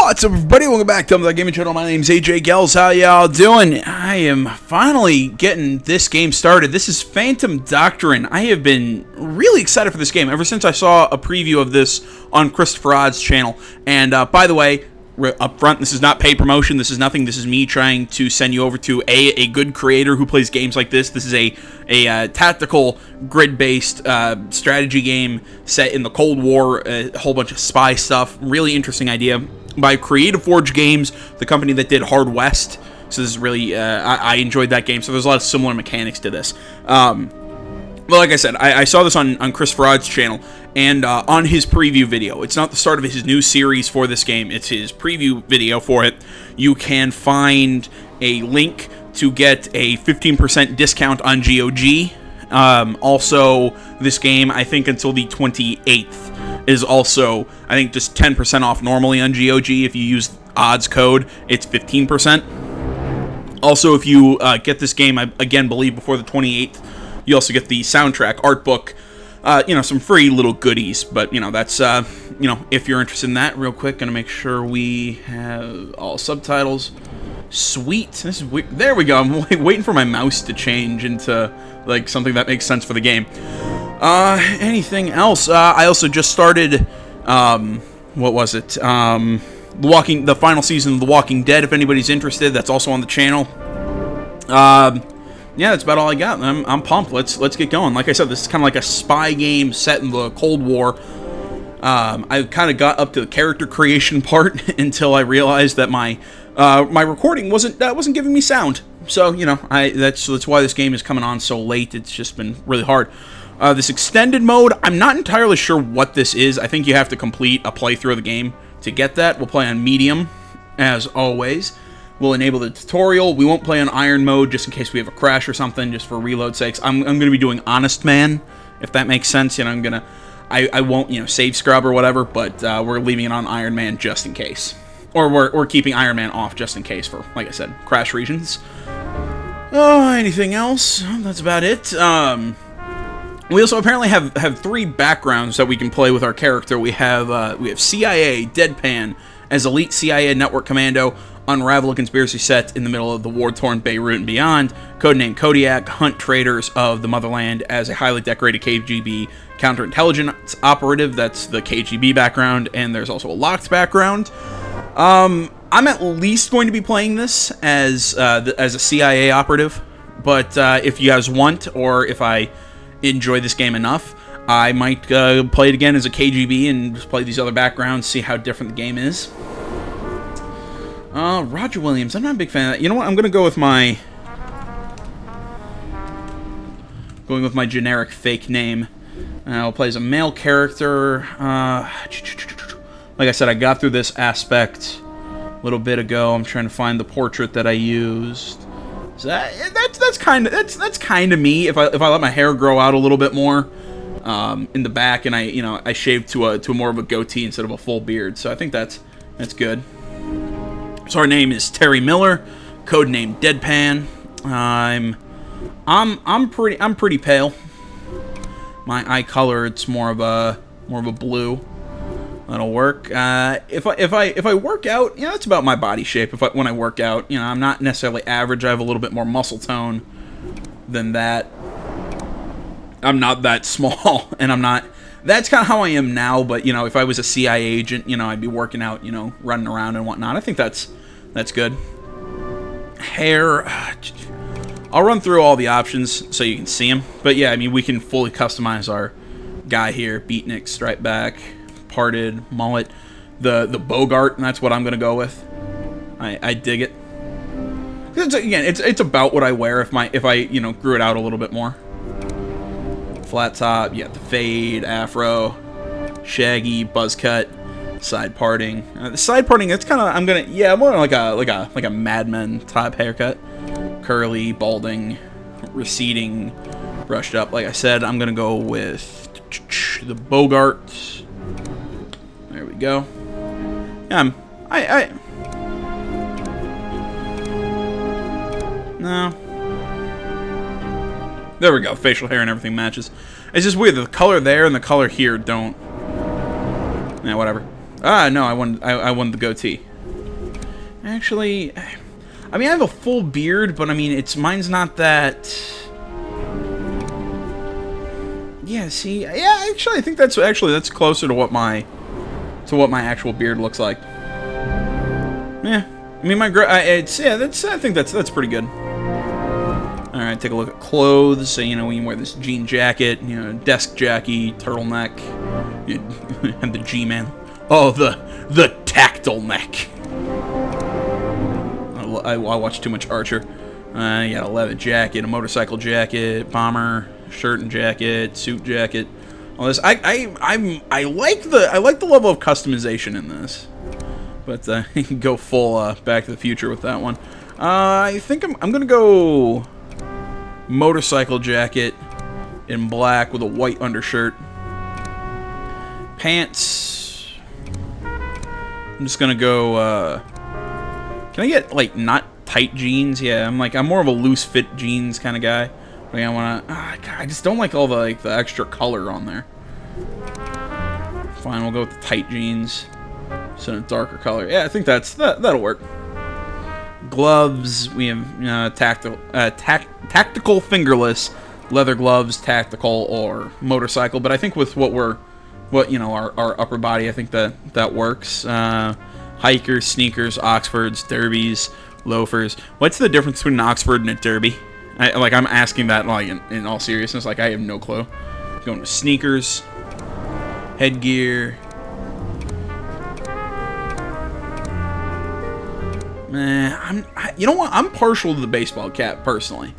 What's up, everybody? Welcome back to the Gaming Channel. My name's AJ Gels. How y'all doing? I am finally getting this game started. This is Phantom Doctrine. I have been really excited for this game ever since I saw a preview of this on Christopher Odd's channel. And by the way, up front, this is not paid promotion. This is nothing. This is me trying to send you over to a good creator who plays games like this. This is a tactical, grid-based strategy game set in the Cold War, a whole bunch of spy stuff. Really interesting idea by Creative Forge Games, the company that did Hard West. So this is really, I enjoyed that game. So there's a lot of similar mechanics to this. Well, like I said, I saw this on Christopher Odd's channel, and on his preview video. It's not the start of his new series for this game, it's his preview video for it. You can find a link to get a 15% discount on GOG. Also, this game, I think until the 28th, is also, I think, just 10% off normally on GOG. If you use Odds code, it's 15%. Also, if you get this game, I again believe before the 28th, you also get the soundtrack, art book, some free little goodies. But, that's, if you're interested in that. Real quick, gonna make sure we have all subtitles. Sweet. This is weird. There we go. I'm waiting for my mouse to change into, like, something that makes sense for the game. Anything else? I also just started, what was it? The final season of The Walking Dead, if anybody's interested. That's also on the channel. Yeah, that's about all I got. I'm pumped. Let's get going. Like I said, this is kind of like a spy game set in the Cold War. I kind of got up to the character creation part until I realized that my recording wasn't giving me sound. So that's why this game is coming on so late. It's just been really hard. This extended mode, I'm not entirely sure what this is. I think you have to complete a playthrough of the game to get that. We'll play on medium, as always. We'll enable the tutorial. We won't play on iron mode just in case we have a crash or something, just for reload sakes. I'm going to be doing honest man, if that makes sense. I won't, save scrub or whatever, but we're leaving it on Iron Man just in case. Or we're keeping Iron Man off just in case for, like I said, crash regions. Oh, anything else? That's about it. We also apparently have three backgrounds that we can play with our character. We have CIA, Deadpan, as elite CIA network commando, unravel a conspiracy set in the middle of the war-torn Beirut and beyond. Codename Kodiak, hunt traitors of the motherland as a highly decorated KGB counterintelligence operative. That's the KGB background, and there's also a locked background. I'm at least going to be playing this as a CIA operative, but if you guys want, or if I enjoy this game enough, I might play it again as a KGB and just play these other backgrounds, see how different the game is. Roger Williams. I'm not a big fan of that. You know what? I'm gonna go with my generic fake name. I'll play as a male character. Like I said, I got through this aspect a little bit ago. I'm trying to find the portrait that I used. So that's kind of me. If I let my hair grow out a little bit more in the back, and I shaved to more of a goatee instead of a full beard. So I think that's good. So our name is Terry Miller, codename Deadpan. I'm pretty pale. My eye color, it's more of a blue. That'll work. If I work out, that's about my body shape. When I work out, I'm not necessarily average. I have a little bit more muscle tone than that. I'm not that small, and I'm not. That's kind of how I am now. But if I was a CIA agent, I'd be working out, running around and whatnot. I think that's good. Hair. I'll run through all the options so you can see them. But yeah, we can fully customize our guy here. Beatnik, stripe back, parted, mullet. The Bogart, and that's what I'm gonna go with. I dig it. It's about what I wear if I grew it out a little bit more. Flat top, the fade, afro, shaggy, buzz cut, side parting. The side parting, it's kind of more like a Mad Men type haircut. Curly, balding, receding, brushed up. Like I said, I'm gonna go with the Bogart. There we go. No. There we go. Facial hair and everything matches. It's just weird. The color there and the color here don't. Yeah, whatever. No, I won the goatee. Actually, I mean, I have a full beard, but I mean, mine's not that. Yeah, see, yeah, actually, I think that's closer to what my actual beard looks like. Yeah, I mean, I think that's pretty good. All right, take a look at clothes. So, you know, when you wear this jean jacket, you know, desk jacky, turtleneck, and the G-man. Oh, the tactile neck. I watch too much Archer. You got a leather jacket, a motorcycle jacket, bomber, shirt and jacket, suit jacket. All this. I like the level of customization in this, but you can go full Back to the Future with that one. I think I'm gonna go motorcycle jacket in black with a white undershirt. Pants. I'm just gonna go. Can I get like not tight jeans? Yeah, I'm more of a loose fit jeans kind of guy. Like I just don't like all the extra color on there. Fine, we'll go with the tight jeans. So a darker color. Yeah, I think that'll work. Gloves, we have tactical fingerless leather gloves, tactical or motorcycle. But I think with our upper body, I think that works. Hikers, sneakers, Oxfords, derbies, loafers. What's the difference between an Oxford and a derby? I'm asking that in all seriousness. Like, I have no clue. Going to sneakers, headgear. You know what? I'm partial to the baseball cap personally.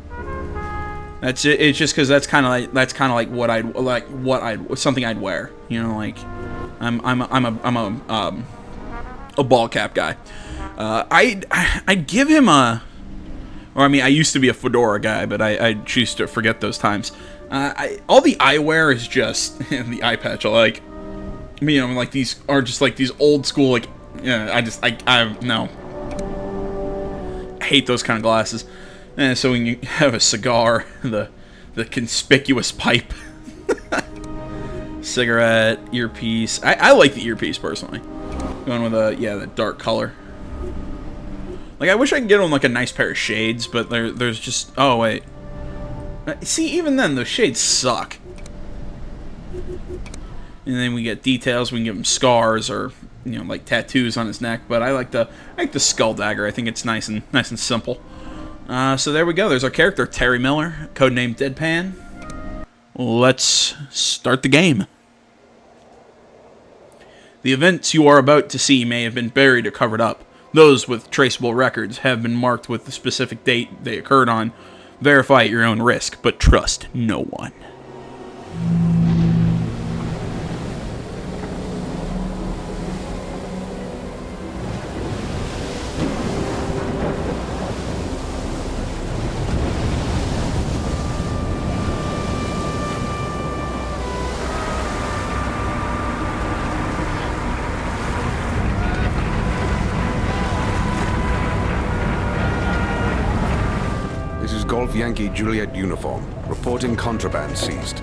That's it. It's just because that's kind of like something I'd wear. You know, like I'm a ball cap guy. I'd give him I used to be a fedora guy, but I choose to forget those times. All the eyewear is just the eye patch. These are just like these old school no. I hate those kind of glasses. And so when you have a cigar, the conspicuous pipe, cigarette, earpiece. I like the earpiece personally. Going with the dark color. Like, I wish I could get on like a nice pair of shades, but there's just, oh wait. See, even then those shades suck. And then we get details. We can give him scars or like tattoos on his neck. But I like the skull dagger. I think it's nice and simple. So there we go. There's our character, Terry Miller, codename Deadpan. Let's start the game. The events you are about to see may have been buried or covered up. Those with traceable records have been marked with the specific date they occurred on. Verify at your own risk, but trust no one. Golf Yankee Juliet uniform. Reporting contraband seized.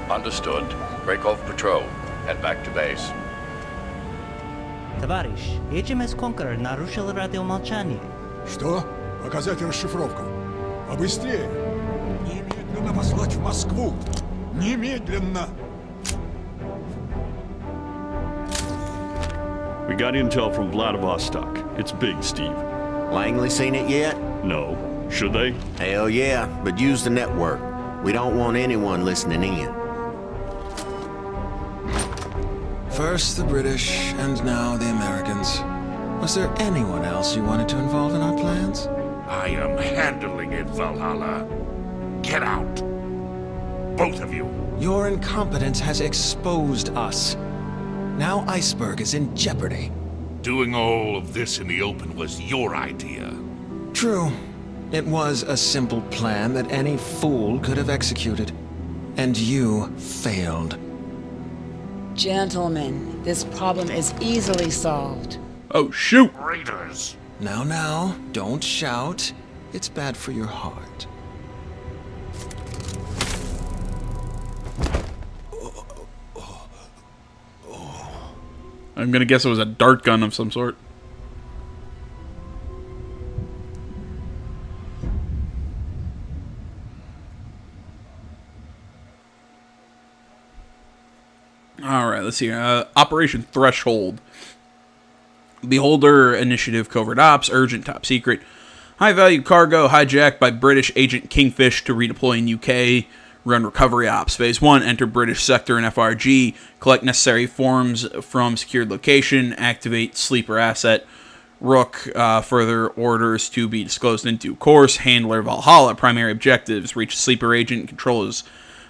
Understood. Break off patrol. Head back to base. Товарищ, HMS Conqueror нарушил радиомолчание. Что? Показать расшифровку. Побыстрее. Немедленно послать в Москву. Немедленно. We got intel from Vladivostok. It's big, Steve. Langley seen it yet? No. Should they? Hell yeah, but use the network. We don't want anyone listening in. First the British, and now the Americans. Was there anyone else you wanted to involve in our plans? I am handling it, Valhalla. Get out. Both of you. Your incompetence has exposed us. Now Iceberg is in jeopardy. Doing all of this in the open was your idea. True. It was a simple plan that any fool could have executed. And you failed. Gentlemen, this problem is easily solved. Oh, shoot! Raiders! Now, don't shout. It's bad for your heart. I'm gonna guess it was a dart gun of some sort. let's see. Operation Threshold. Beholder, Initiative, Covert Ops, Urgent, Top Secret. High-value cargo hijacked by British agent Kingfish to redeploy in UK. Run recovery ops. Phase 1, enter British sector and FRG. Collect necessary forms from secured location. Activate sleeper asset. Rook, further orders to be disclosed in due course. Handler Valhalla, primary objectives. Reach sleeper agent, control his,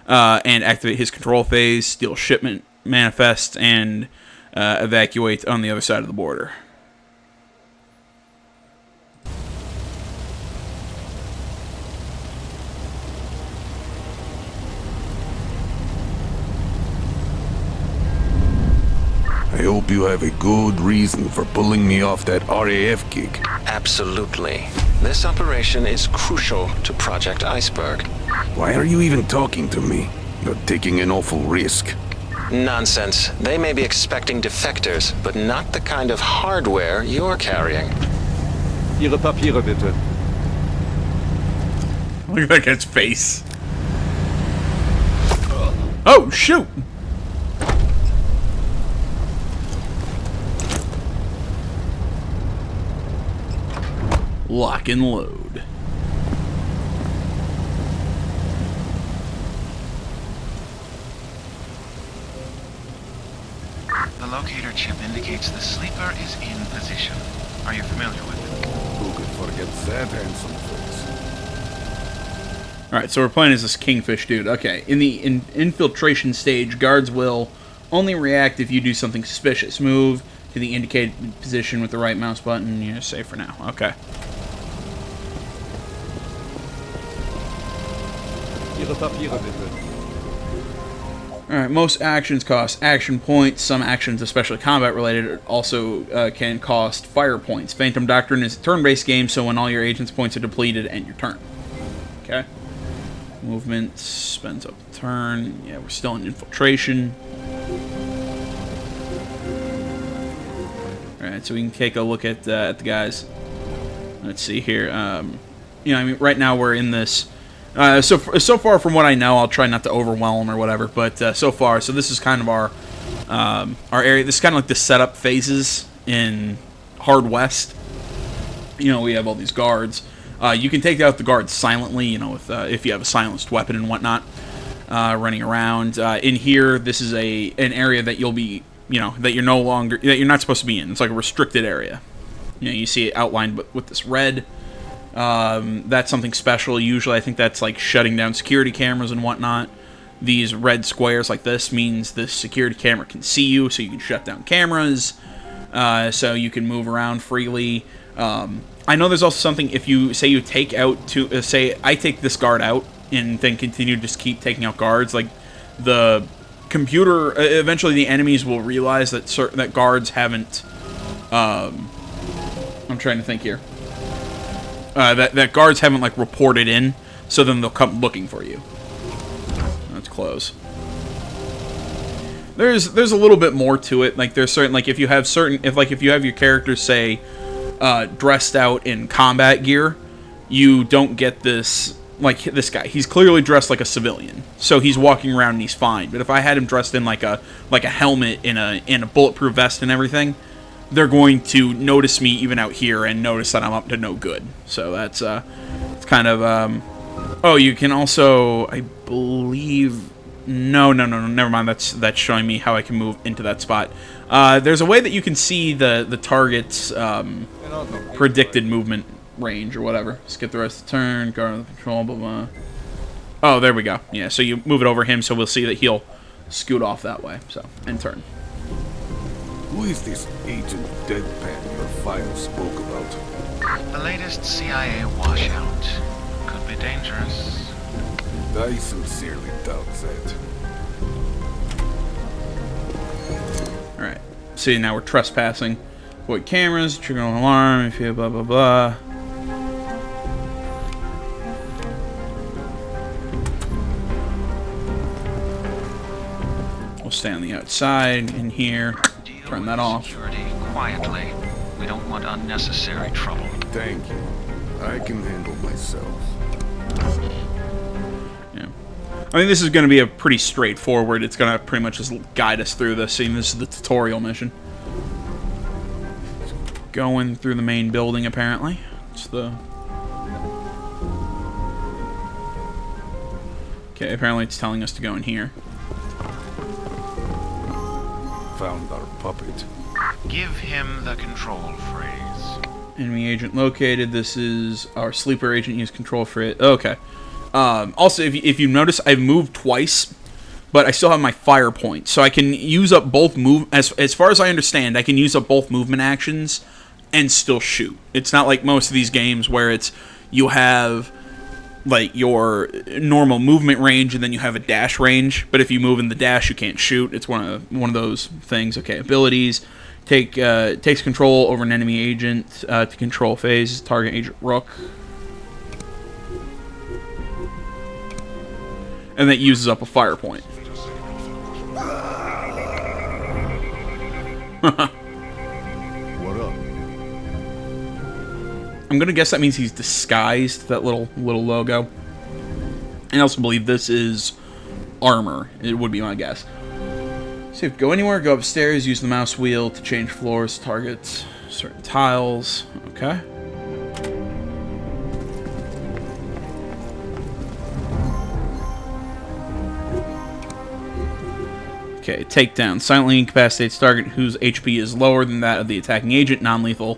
and activate his control phase. Steal shipment manifest, and evacuate on the other side of the border. I hope you have a good reason for pulling me off that RAF gig. Absolutely. This operation is crucial to Project Iceberg. Why are you even talking to me? You're taking an awful risk. Nonsense. They may be expecting defectors, but not the kind of hardware you're carrying. Ihre Papiere bitte. Look at that guy's face. Oh, shoot! Lock and load. The locator chip indicates the sleeper is in position. Are you familiar with it? Who could forget that handsome face? Alright, so we're playing as this Kingfish dude. Okay, in the infiltration stage, guards will only react if you do something suspicious. Move to the indicated position with the right mouse button. You're safe for now. Okay. Ihre Papiere bitte. Alright, most actions cost action points. Some actions, especially combat related, also can cost fire points. Phantom Doctrine is a turn-based game, so when all your agents' points are depleted, end your turn. Okay. Movement spends up the turn. Yeah, we're still in infiltration. Alright, so we can take a look at the guys. Let's see here. You know, I mean, right now we're in this. So far from what I know, I'll try not to overwhelm or whatever. But so far, so this is kind of our area. This is kind of like the setup phases in Hard West. You know, we have all these guards. You can take out the guards silently. You know, if you have a silenced weapon and whatnot, running around. In here, this is an area that you'll be, you know, that you're not supposed to be in. It's like a restricted area. You know, you see it outlined with this red. That's something special. Usually I think that's like shutting down security cameras and whatnot. These red squares like this means the security camera can see you, so you can shut down cameras, so you can move around freely. I know there's also something if you say you take out say I take this guard out and then continue to just keep taking out guards, like the computer, eventually the enemies will realize that that guards haven't, I'm trying to think here. That guards haven't like reported in, so then they'll come looking for you. Let's close. There's a little bit more to it. Like there's certain, like if you have your characters say dressed out in combat gear, you don't get this. Like this guy, he's clearly dressed like a civilian, so he's walking around and he's fine. But if I had him dressed in like a helmet in a bulletproof vest and everything, they're going to notice me even out here and notice that I'm up to no good. So that's it's kind of oh, you can also, I believe, no, never mind. That's showing me how I can move into that spot. There's a way that you can see the target's predicted movement range or whatever. Skip the rest of the turn, guard on the control, blah blah. Oh, there we go. Yeah, so you move it over him, so we'll see that he'll scoot off that way. So end turn. Who is this Agent Deadpan your file spoke about? The latest CIA washout. Could be dangerous. I sincerely doubt that. Alright. See, now we're trespassing. Avoid cameras, trigger an alarm, if you blah blah blah. We'll stay on the outside in here. Turn that off. Security quietly. We don't want unnecessary trouble. Thank you. I can handle myself. Yeah. I mean, this is going to be a pretty straightforward. It's going to pretty much just guide us through this, seeing this is the tutorial mission. Going through the main building, apparently. It's the... Okay, apparently it's telling us to go in here. Found our puppet. Give him the control phrase. Enemy agent located. This is our sleeper agent. Use control phrase. Okay. Also, if you notice, I've moved twice, but I still have my fire point, so I can use up both as far as I understand, I can use up both movement actions and still shoot. It's not like most of these games where it's you have like your normal movement range and then you have a dash range, but if you move in the dash, you can't shoot. It's one of those things. Okay, abilities. Takes control over an enemy agent to control phase. Target agent Rook. And that uses up a fire point. What up? I'm gonna guess that means he's disguised, that little logo. And I also believe this is armor. It would be my guess. So if you go anywhere, go upstairs, use the mouse wheel to change floors, targets, certain tiles. Okay. Okay, takedown. Silently incapacitates target whose HP is lower than that of the attacking agent, non-lethal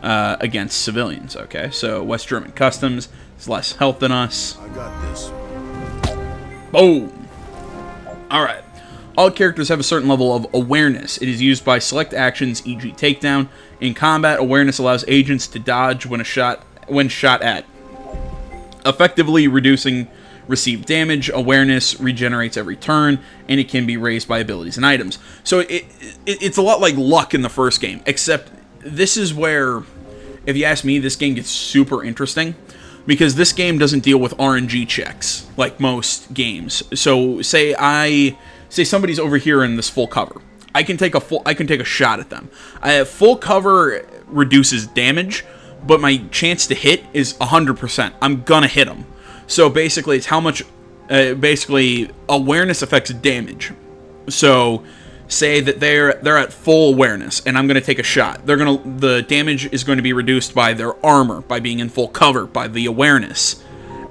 against civilians. Okay, so West German Customs is less health than us. I got this. Boom! Alright. All characters have a certain level of awareness. It is used by select actions, e.g. takedown. In combat, awareness allows agents to dodge when shot at, effectively reducing received damage. Awareness regenerates every turn, and it can be raised by abilities and items. So it's a lot like luck in the first game, except this is where, if you ask me, this game gets super interesting, because this game doesn't deal with RNG checks like most games. So say somebody's over here in this full cover. I can take a shot at them. Full cover reduces damage, but my chance to hit is 100%. I'm gonna hit them. So basically, it's how much. Basically, awareness affects damage. So, say that they're at full awareness, and I'm going to take a shot. The damage is going to be reduced by their armor, by being in full cover, by the awareness,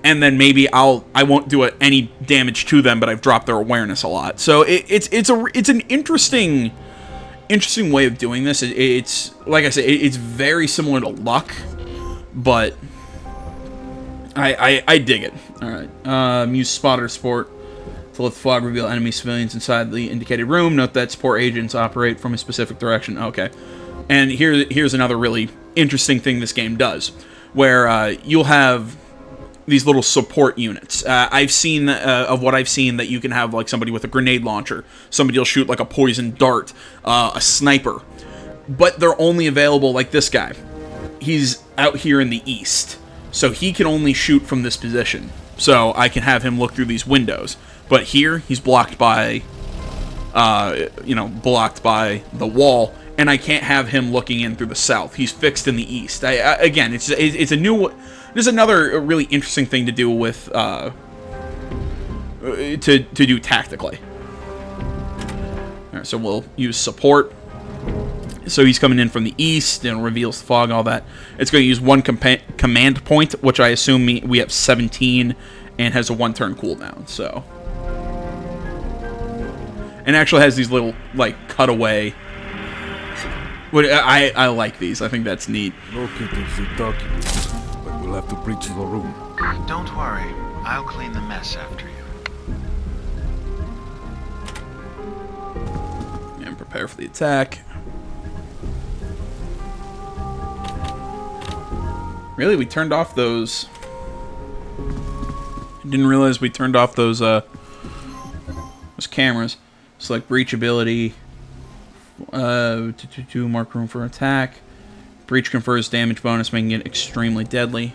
and then maybe I won't do any damage to them, but I've dropped their awareness a lot. So it's an interesting way of doing this. It's like I said, it's very similar to luck, but I dig it. Alright. Use spotter support to let the fog reveal enemy civilians inside the indicated room. Note that support agents operate from a specific direction. Okay. And here's another really interesting thing this game does, where you'll have these little support units. I've seen, of what I've seen, that you can have like somebody with a grenade launcher. Somebody will shoot like a poison dart. A sniper. But they're only available like this guy. He's out here in the east. So he can only shoot from this position. So I can have him look through these windows. But here, he's blocked by, blocked by the wall. And I can't have him looking in through the south. He's fixed in the east. Again, it's a new. There's another really interesting thing to do with to do tactically. All right, so we'll use support. So he's coming in from the east and reveals the fog, all that. It's going to use one command point, which I assume we have 17, and has a 1-turn cooldown. So, and actually has these little like cutaway. I like these. I think that's neat. Located the documents, but we'll have to breach the room. Don't worry, I'll clean the mess after you. And prepare for the attack. Really, we turned off those. I didn't realize we turned off those cameras. Select breach ability. To mark room for attack. Breach confers damage bonus, making it extremely deadly.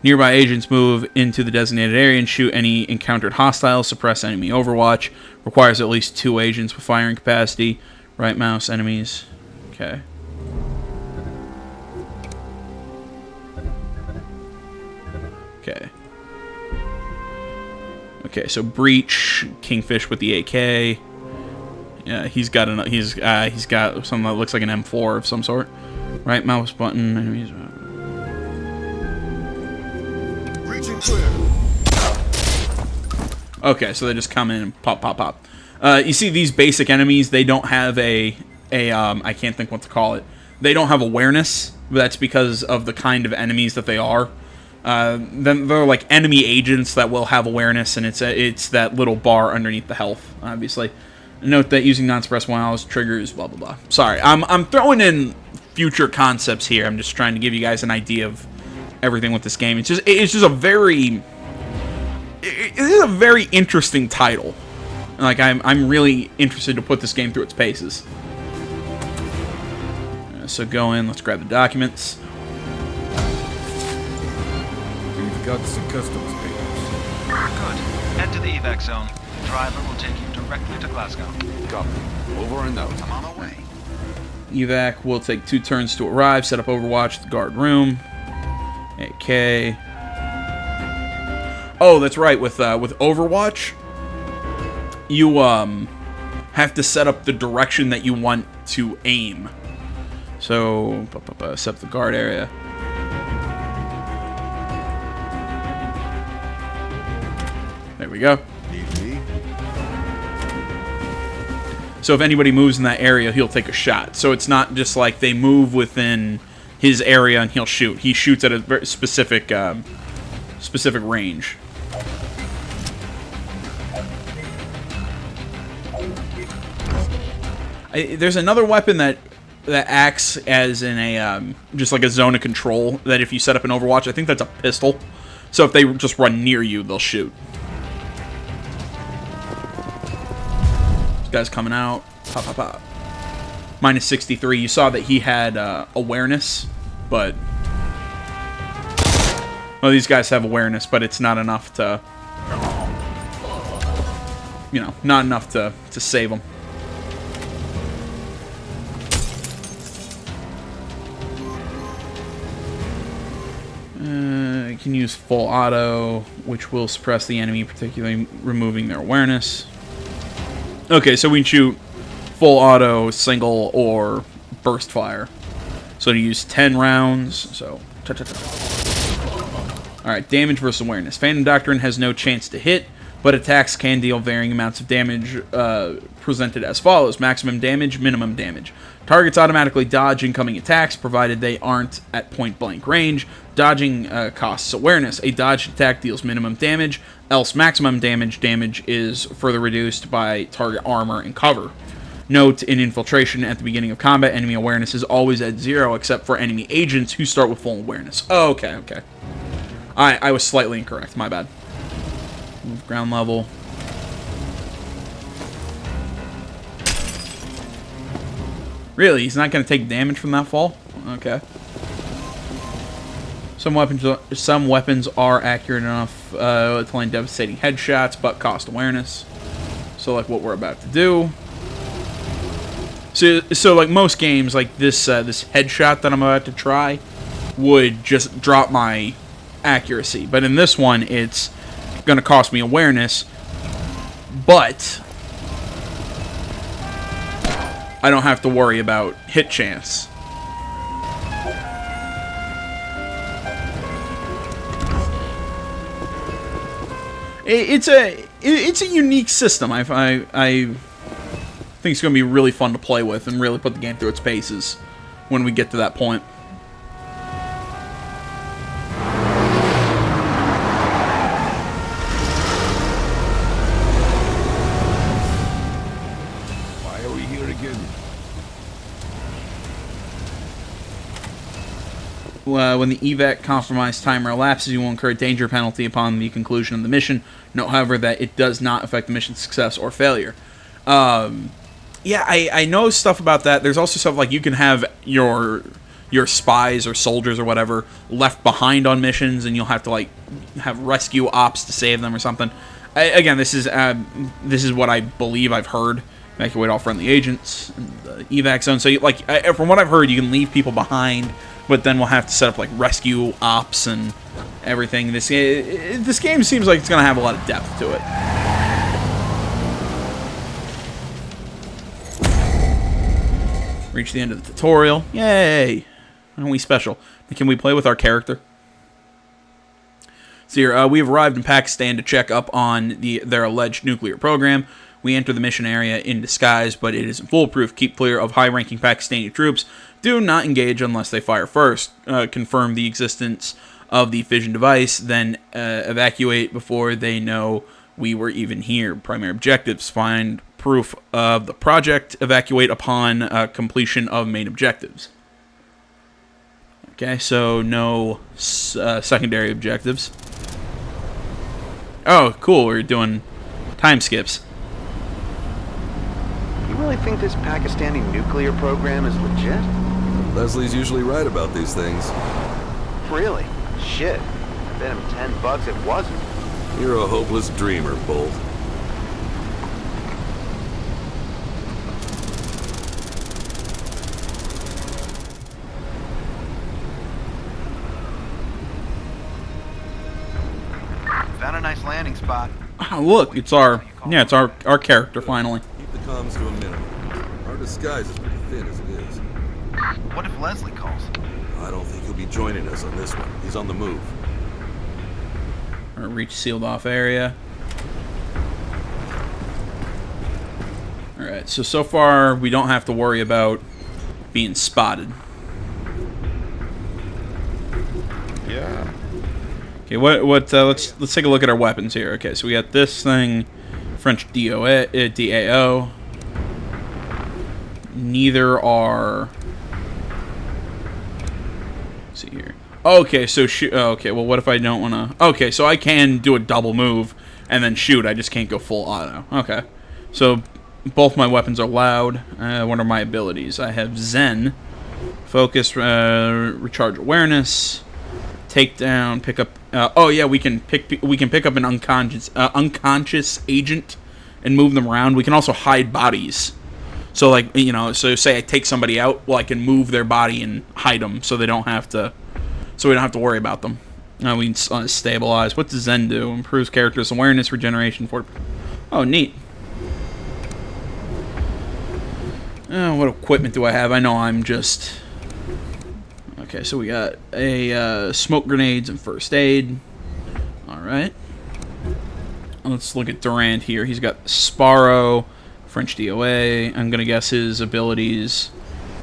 Nearby agents move into the designated area and shoot any encountered hostiles. Suppress enemy overwatch. Requires at least 2 agents with firing capacity. Right mouse enemies. Okay. Okay. Okay, so Breach, Kingfish with the AK. Yeah, he's got something that looks like an M4 of some sort. Right mouse button. Enemies. Breaching clear. Okay, so they just come in and pop, pop, pop. You see these basic enemies, they don't have I can't think what to call it. They don't have awareness, but that's because of the kind of enemies that they are. Then they're like enemy agents that will have awareness, and it's that little bar underneath the health, obviously. Note that using non-suppressed wounds triggers blah blah blah. Sorry, I'm throwing in future concepts here. I'm just trying to give you guys an idea of everything with this game. It is a very interesting title. Like I'm really interested to put this game through its paces. So go in, let's grab the documents. We've got some customs papers. Good. Head to the evac zone. The driver will take you directly to Glasgow. Copy. Over and out. I'm on my way. Evac will take 2 turns to arrive. Set up Overwatch at the guard room. AK. Oh, that's right. With Overwatch, you have to set up the direction that you want to aim. So set up the guard area. There we go. So if anybody moves in that area, he'll take a shot. So it's not just like they move within his area and he'll shoot. He shoots at a very specific range. There's another weapon that acts as in a just like a zone of control. That if you set up an Overwatch, I think that's a pistol. So if they just run near you, they'll shoot. Guy's coming out. Pop, pop, pop. Minus 63. You saw that he had awareness, but... Well, these guys have awareness, but it's not enough to... You know, not enough to save them. You can use full auto, which will suppress the enemy, particularly removing their awareness. Okay, so we can shoot full auto, single, or burst fire. So to use 10 rounds, so... Alright, damage versus awareness. Phantom Doctrine has no chance to hit, but attacks can deal varying amounts of damage, presented as follows. Maximum damage, minimum damage. Targets automatically dodge incoming attacks, provided they aren't at point-blank range. Dodging costs awareness. A dodged attack deals minimum damage, else maximum damage. Damage is further reduced by target armor and cover. Note, in infiltration at the beginning of combat, enemy awareness is always at 0, except for enemy agents who start with full awareness. Oh, okay, okay. I was slightly incorrect, my bad. Move ground level. Really? He's not going to take damage from that fall? Okay. Some weapons are accurate enough to land devastating headshots, but cost awareness. So, like what we're about to do. So like most games, like this headshot that I'm about to try would just drop my accuracy. But in this one, it's going to cost me awareness, but I don't have to worry about hit chance. It's a unique system. I think it's going to be really fun to play with and really put the game through its paces when we get to that point. Why are we here again? When the evac compromise timer elapses, you will incur a danger penalty upon the conclusion of the mission. Note, however, that it does not affect the mission's success or failure. Yeah, I know stuff about that. There's also stuff like you can have your spies or soldiers or whatever left behind on missions, and you'll have to like have rescue ops to save them or something. Again, this is what I believe I've heard. Make your way to all friendly agents in the evac zone. So, from what I've heard, you can leave people behind, but then we'll have to set up like rescue ops and everything. This game seems like it's going to have a lot of depth to it. Reach the end of the tutorial. Yay! Aren't we special? Can we play with our character? So here, we've arrived in Pakistan to check up on their alleged nuclear program. We enter the mission area in disguise, but it isn't foolproof. Keep clear of high-ranking Pakistani troops. Do not engage unless they fire first. Confirm the existence of the fission device, then evacuate before they know we were even here. Primary objectives: find proof of the project. Evacuate upon completion of main objectives. Okay, so no secondary objectives. Oh, cool. We're doing time skips. You really think this Pakistani nuclear program is legit? Leslie's usually right about these things. Really? Shit. I bet him $10 it wasn't. You're a hopeless dreamer, Bolt. Found a nice landing spot. Oh, look, it's our character finally. Keep the comms to a minimum. Our disguise is pretty thin as it is. What if Leslie calls? I don't think he'll be joining us on this one. He's on the move. Reach sealed off area. Alright, so far we don't have to worry about being spotted. Yeah. Okay, let's take a look at our weapons here. Okay, so we got this thing, French DAO. Neither are. Let's see here. Okay, so shoot. Okay, well, what if I don't want to? Okay, so I can do a double move and then shoot. I just can't go full auto. Okay, so both my weapons are loud. What are my abilities? I have Zen, focus, recharge awareness, takedown, pick up. Oh yeah, we can pick up an unconscious agent and move them around. We can also hide bodies. So like, you know, so say I take somebody out, well, I can move their body and hide them, so they don't have to. So we don't have to worry about them. We can stabilize. What does Zen do? Improves character's awareness, regeneration, Oh, neat. What equipment do I have? I know I'm just. Okay, so we got a smoke grenades and first aid. All right. Let's look at Durant here. He's got Sparrow, French DOA. I'm gonna guess his abilities.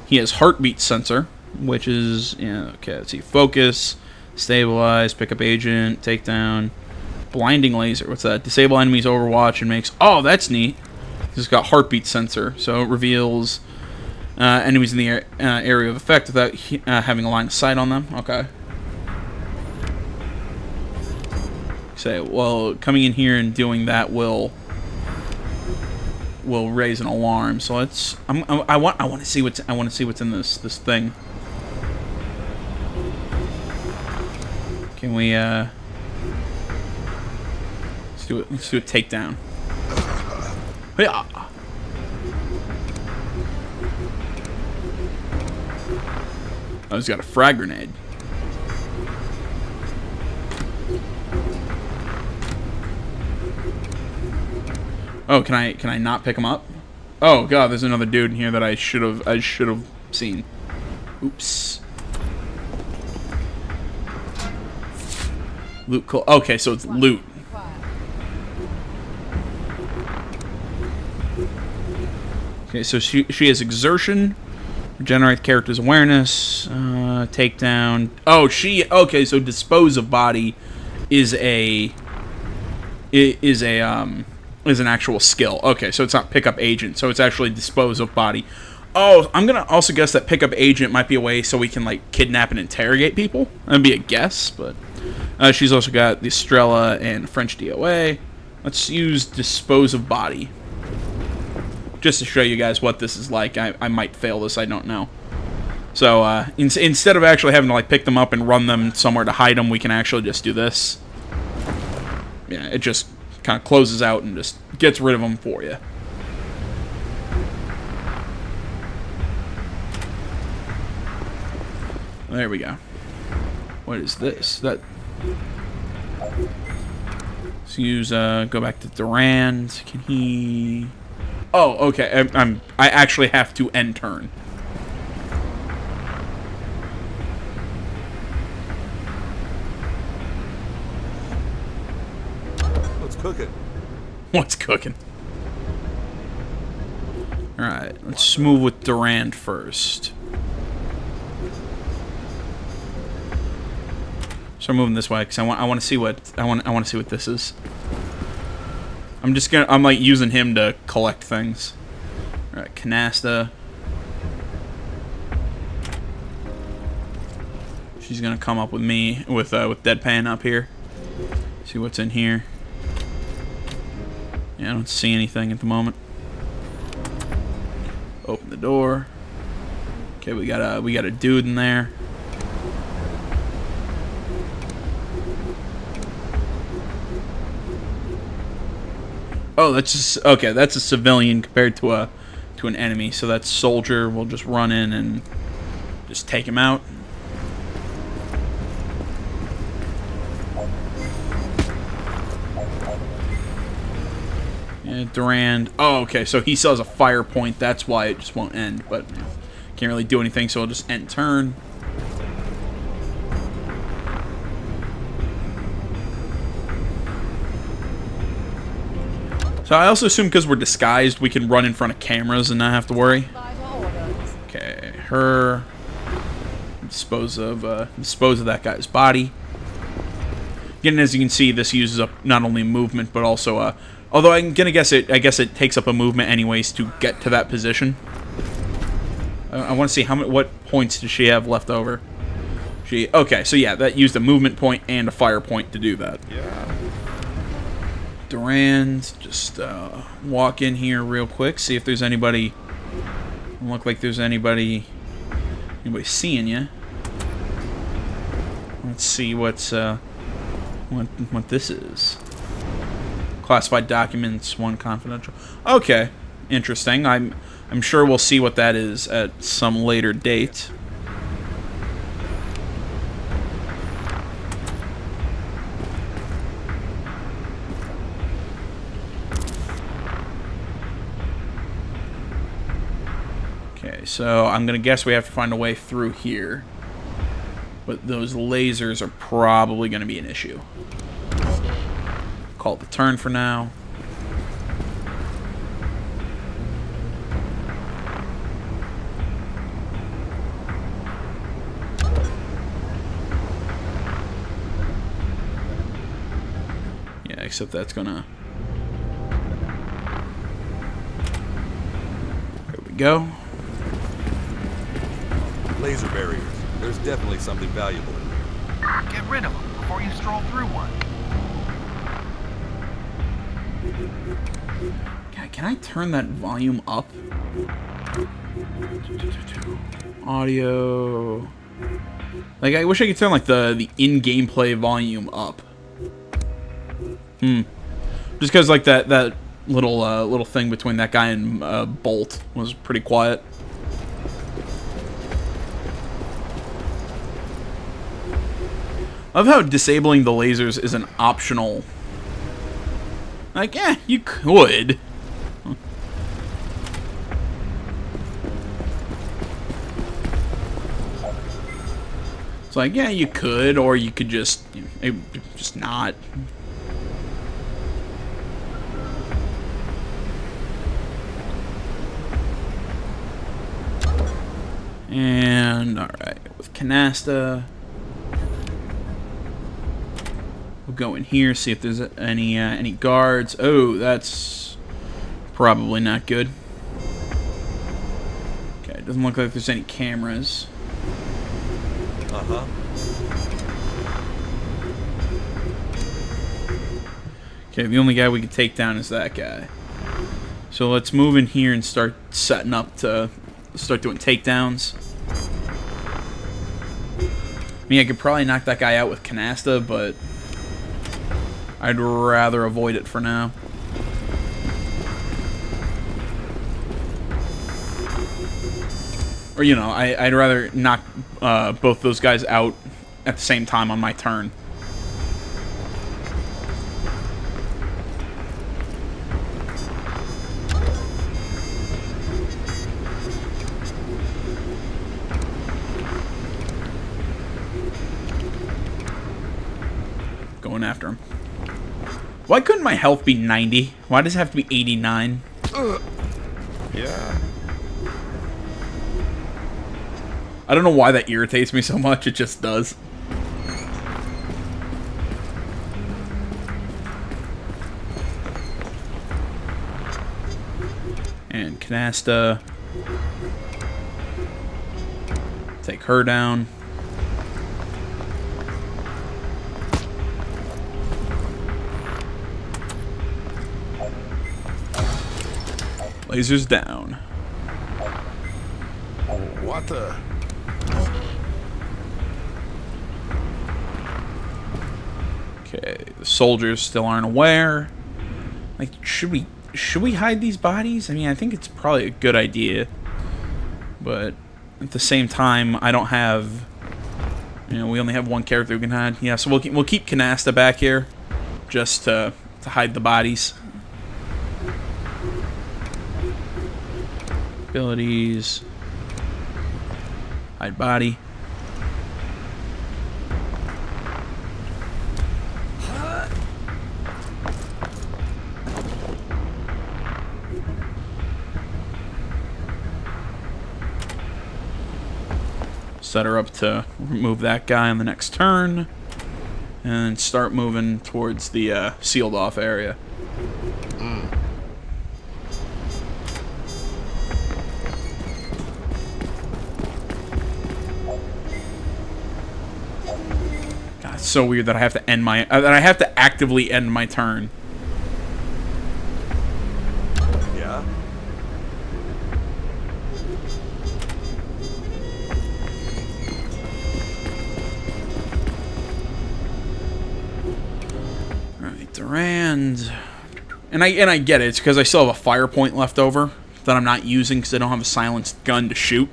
He has heartbeat sensor, which is okay. Let's see. Focus, stabilize, pick up agent, takedown, blinding laser. What's that? Disable enemies Overwatch and makes. Oh, that's neat. He's got heartbeat sensor, so it reveals enemies in the area of effect without having a line of sight on them. Okay. Say, well, coming in here and doing that will raise an alarm. So let's. I want to see what's in this thing. Can we let's do it. Let's do a takedown. Yeah. Oh, he's got a frag grenade. Oh, can I not pick him up? Oh god, there's another dude in here that I should have seen. Oops. Loot. Okay, so it's loot. Okay, so she has exertion, regenerate character's awareness, takedown. Oh, okay. So dispose of body is an actual skill. Okay, so it's not pick up agent. So it's actually dispose of body. Oh, I'm gonna also guess that pick up agent might be a way so we can like kidnap and interrogate people. That'd be a guess, but she's also got the Estrella and French DOA. Let's use dispose of body. Just to show you guys what this is like. I might fail this, I don't know. So, instead of actually having to like pick them up and run them somewhere to hide them, we can actually just do this. Yeah, it just kind of closes out and just gets rid of them for you. There we go. What is this? Let's use, go back to Durand. Can he... Oh, okay. I actually have to end turn. What's cooking? What's cooking? Alright, let's move with Durand first. So I'm moving this way because I want to see what I want to see what this is. I'm like using him to collect things. All right, Canasta. She's gonna come up with me with Deadpan up here. See what's in here. Yeah, I don't see anything at the moment. Open the door. Okay, we got a dude in there. Oh, that's just okay. That's a civilian compared to an enemy. So that soldier will just run in and just take him out. Yeah, Durand. Oh, okay. So he still has a fire point. That's why it just won't end. But you know, can't really do anything. So I'll just end turn. So I also assume because we're disguised, we can run in front of cameras and not have to worry. Okay, her. Dispose of that guy's body. Again, as you can see, this uses up not only movement but also although I'm gonna guess it. I guess it takes up a movement anyways to get to that position. I want to see what points does she have left over. Okay, so yeah, that used a movement point and a fire point to do that. Yeah. Durand, just walk in here real quick, see if there's anybody. Doesn't look like there's anybody seeing you. Let's see what this is. Classified documents, 1 confidential. Okay, interesting. I'm sure we'll see what that is at some later date. Okay, so I'm gonna guess we have to find a way through here. But those lasers are probably gonna be an issue. Call it the turn for now. Yeah, except that's gonna... There we go. Laser barriers. There's definitely something valuable in there. Get rid of them before you stroll through one. Can I turn that volume up? Audio. Like, I wish I could turn like the in-game play volume up. Just because like that little thing between that guy and Bolt was pretty quiet. I love how disabling the lasers is an optional. Like, yeah, you could. It's like, yeah, you could, or you could just, just not. And all right, with Canasta. We'll go in here, see if there's any guards. Oh, that's probably not good. Okay, it doesn't look like there's any cameras. Uh-huh. Okay, the only guy we can take down is that guy. So let's move in here and start setting up to start doing takedowns. I mean, I could probably knock that guy out with Canasta, but I'd rather avoid it for now. Or, you know, I'd rather knock both those guys out at the same time on my turn. going after him. Why couldn't my health be 90? Why does it have to be 89? Yeah. I don't know why that irritates me so much. It just does. And Canasta. Take her down. Lasers down. What the? Okay, the soldiers still aren't aware. Like, should we hide these bodies? I mean, I think it's probably a good idea, but at the same time, I don't have. You know, we only have one character we can hide. Yeah, so we'll keep Canasta back here, just to hide the bodies. Abilities. Hide body. Set her up to remove that guy on the next turn. And start moving towards the sealed off area. God, it's so weird that I have to end my that I have to actively end my turn. Yeah. Alright, Durand. And I get it, it's because I still have a fire point left over that I'm not using because I don't have a silenced gun to shoot.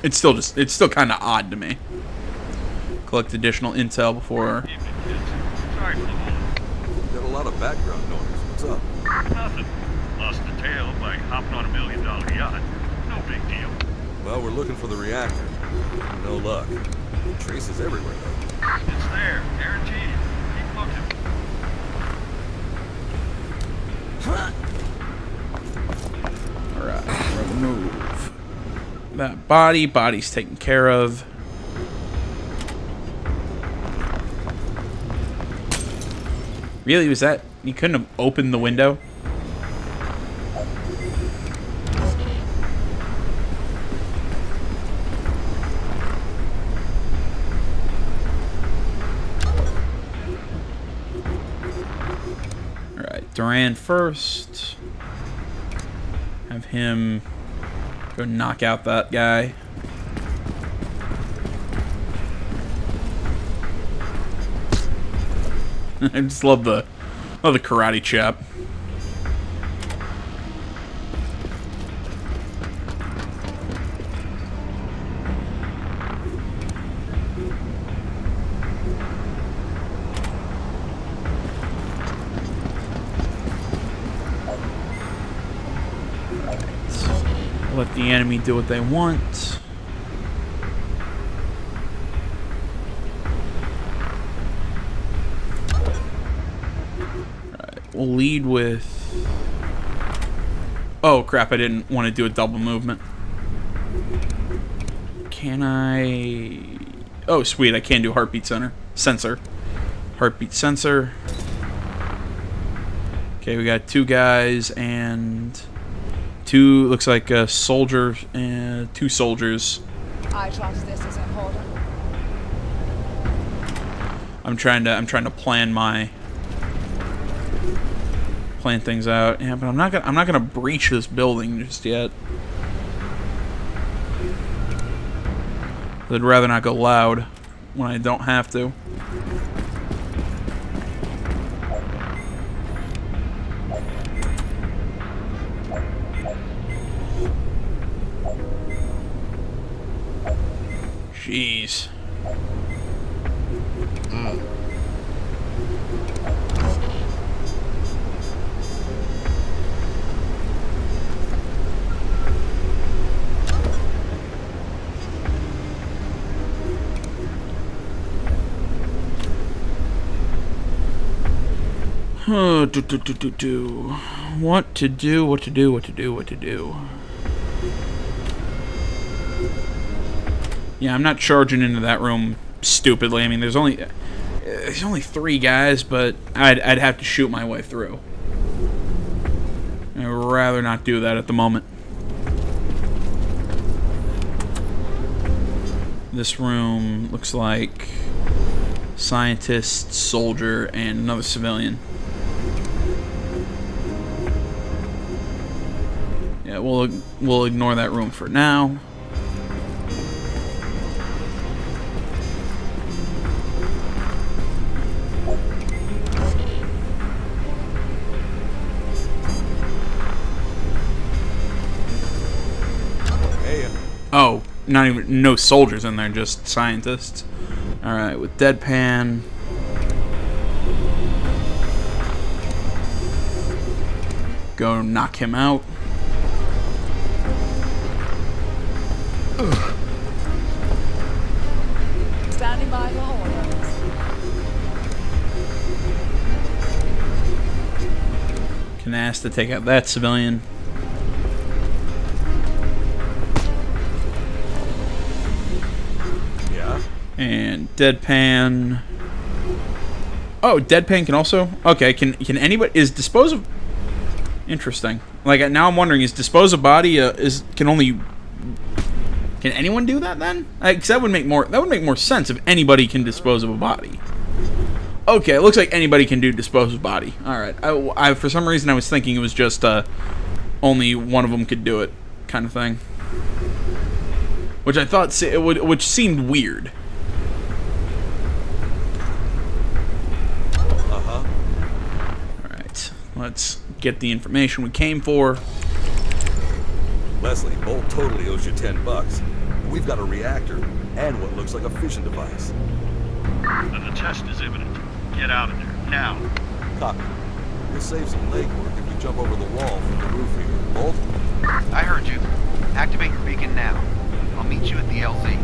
It's still kind of odd to me. Collect additional intel before. Sorry for the moment. Got a lot of background noise. What's up? Nothing. Lost the tail by hopping on $1 million yacht. No big deal. Well, we're looking for the reactor. No luck. Traces everywhere, though. It's there. Guaranteed. Keep looking. Alright, remove that body. Body's taken care of. Really, was that... You couldn't have opened the window? Alright, Durand first. Have him go knock out that guy. I just love the karate chop. Let the enemy do what they want. We'll lead with... Oh, crap, I didn't want to do a double movement. Can I... Oh, sweet, I can do heartbeat sensor. Heartbeat sensor. Okay, we got 2 guys and... 2, looks like a soldier and 2 soldiers. I trust this is important. I'm trying to plan things out. Yeah, but I'm not gonna breach this building just yet. I'd rather not go loud when I don't have to. Jeez. What to do, what to do. Yeah, I'm not charging into that room stupidly. I mean, there's only 3 guys, but I'd have to shoot my way through. I'd rather not do that at the moment. This room looks like scientist, soldier, and another civilian. Yeah, we'll ignore that room for now. Oh, no soldiers in there, just scientists. Alright, with Deadpan. Go knock him out. Standing by for orders. Canasta, take out that civilian. And Deadpan. Oh, Deadpan can also. Okay, can anybody dispose of? Interesting. Like now, I'm wondering, is dispose of body can anyone do that then? Because that would make more sense if anybody can dispose of a body. Okay, it looks like anybody can do dispose of body. All right. I for some reason I was thinking it was just only one of them could do it, kind of thing. Which I thought which seemed weird. Let's get the information we came for. Leslie, Bolt totally owes you $10. We've got a reactor and what looks like a fission device. Then the test is imminent. Get out of there, now. Copy. We'll save some legwork if we jump over the wall from the roof here. Bolt? I heard you. Activate your beacon now. I'll meet you at the LZ.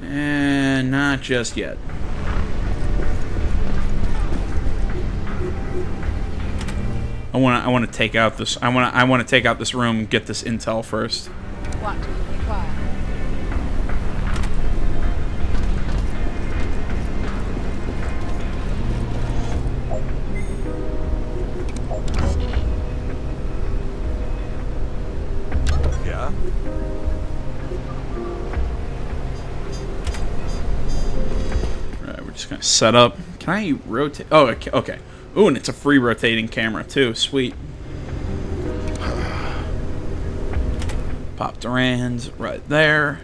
And not just yet. I want to take out this. I want to take out this room. Get this intel first. What do you require? Yeah. Right, we're just gonna set up. Can I rotate? Oh, okay. Ooh, and it's a free rotating camera, too. Sweet. Pop Durand's right there.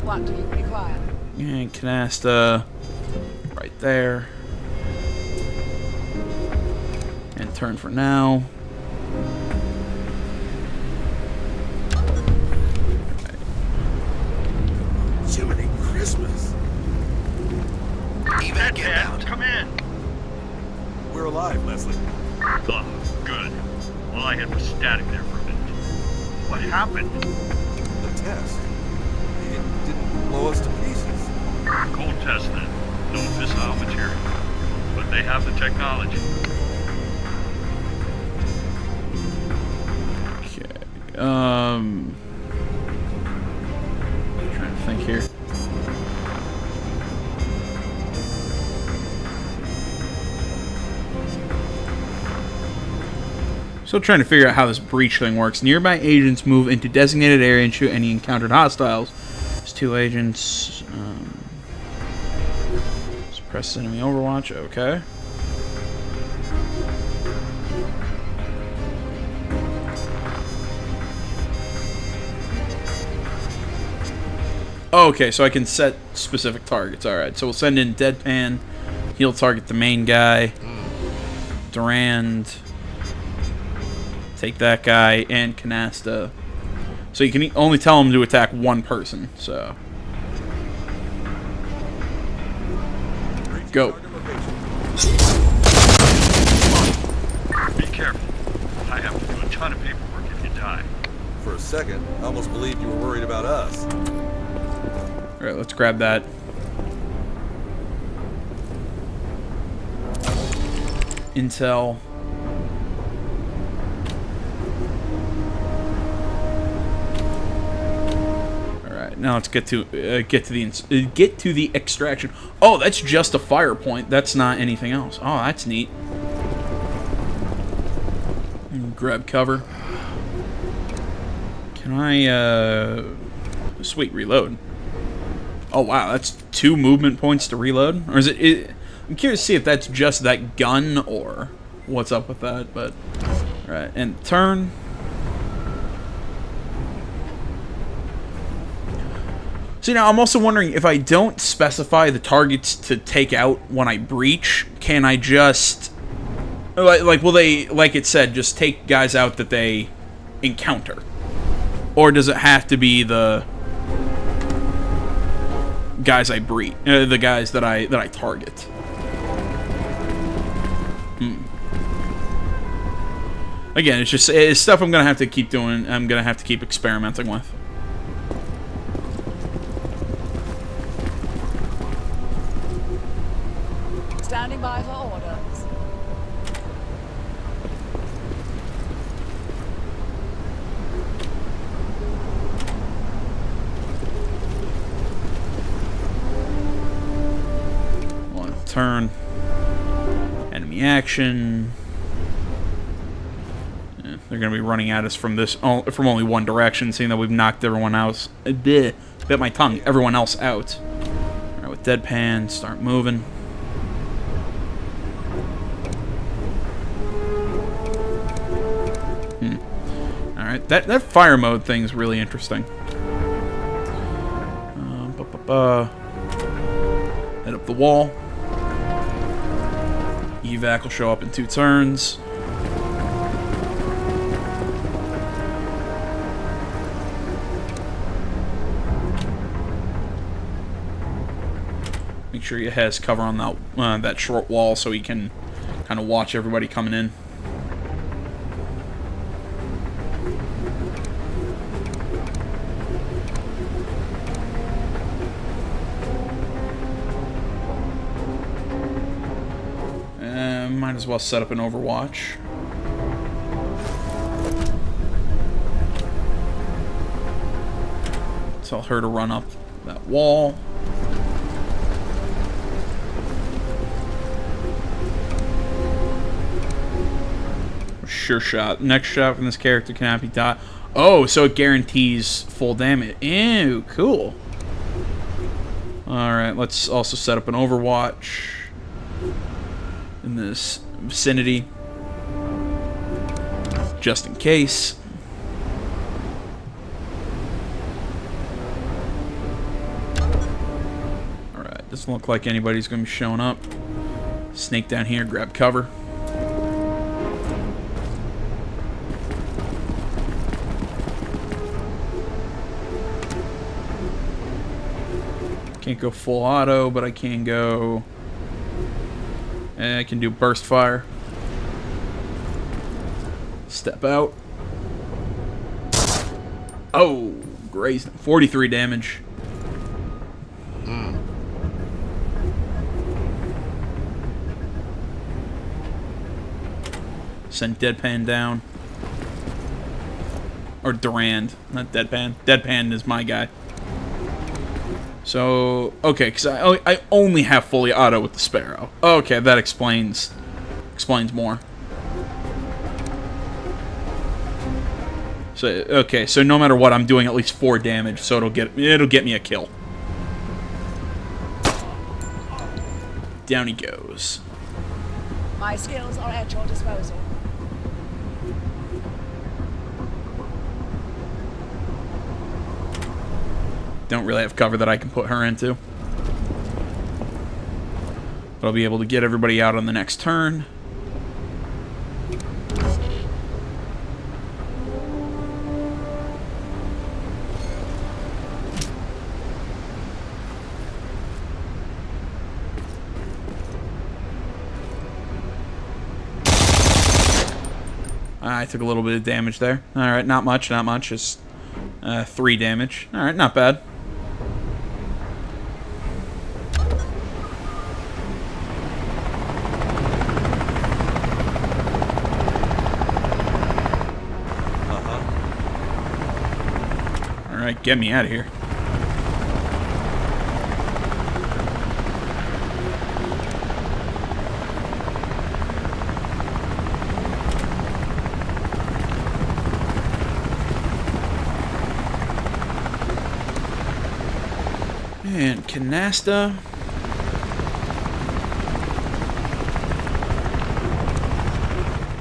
What do you require? And Canasta right there. And turn for now. Jiminy Christmas. Deadpan, come in. We're alive, Leslie. Oh, good. All I had was static there for a minute. What happened? The test. It didn't blow us to pieces. Cold test then. No fissile material. But they have the technology. Okay. Trying to think here. Still trying to figure out how this breach thing works. Nearby agents move into designated area and shoot any encountered hostiles. There's 2 agents. Suppress enemy overwatch. Okay. Okay, so I can set specific targets. Alright, so we'll send in Deadpan. He'll target the main guy. Durand. Take that guy and Canasta. So you can only tell him to attack one person, so. Go. Be careful. I have to do a ton of paperwork if you die. For a second, I almost believed you were worried about us. Alright, let's grab that. intel. All right, now let's get to the extraction. Oh, that's just a fire point. That's not anything else. Oh, that's neat. Grab cover. Can I, sweet, reload. Oh, wow, that's 2 movement points to reload? Or is it, I'm curious to see if that's just that gun or what's up with that, but... Alright, and turn. See, now I'm also wondering if I don't specify the targets to take out when I breach, can I just... Like, will they, like it said, just take guys out that they encounter? Or does it have to be the guys I breach, the guys that I target? Again, it's stuff I'm gonna have to keep doing. I'm gonna have to keep experimenting with. Standing by for orders. Turn. Enemy action. Yeah, they're gonna be running at us from from only one direction, seeing that we've knocked everyone else. Bit my tongue. Everyone else out. All right, with deadpan, start moving. All right, that fire mode thing's really interesting. Head up the wall. Evac will show up in 2 turns. Make sure he has cover on that short wall so he can kind of watch everybody coming in. Might as well set up an Overwatch. Tell her to run up that wall. Sure shot. Next shot from this character cannot be dodged. Oh, so it guarantees full damage. Ew, cool. Alright, let's also set up an Overwatch in this vicinity, just in case. Alright, doesn't look like anybody's going to be showing up. Snake down here, grab cover. Can't go full auto, but I can go... I can do burst fire. Step out. Oh, grazed. 43 damage. Send Deadpan down. Or Durand, not Deadpan. Deadpan is my guy. So, okay, because I only have fully auto with the Sparrow. Okay, that explains more. So, okay, so no matter what, I'm doing at least 4 damage, so it'll get me a kill. Down he goes. My skills are at your disposal. Don't really have cover that I can put her into. But I'll be able to get everybody out on the next turn. I took a little bit of damage there. Alright, not much, just 3 damage. Alright, not bad. Alright, get me out of here. And canasta.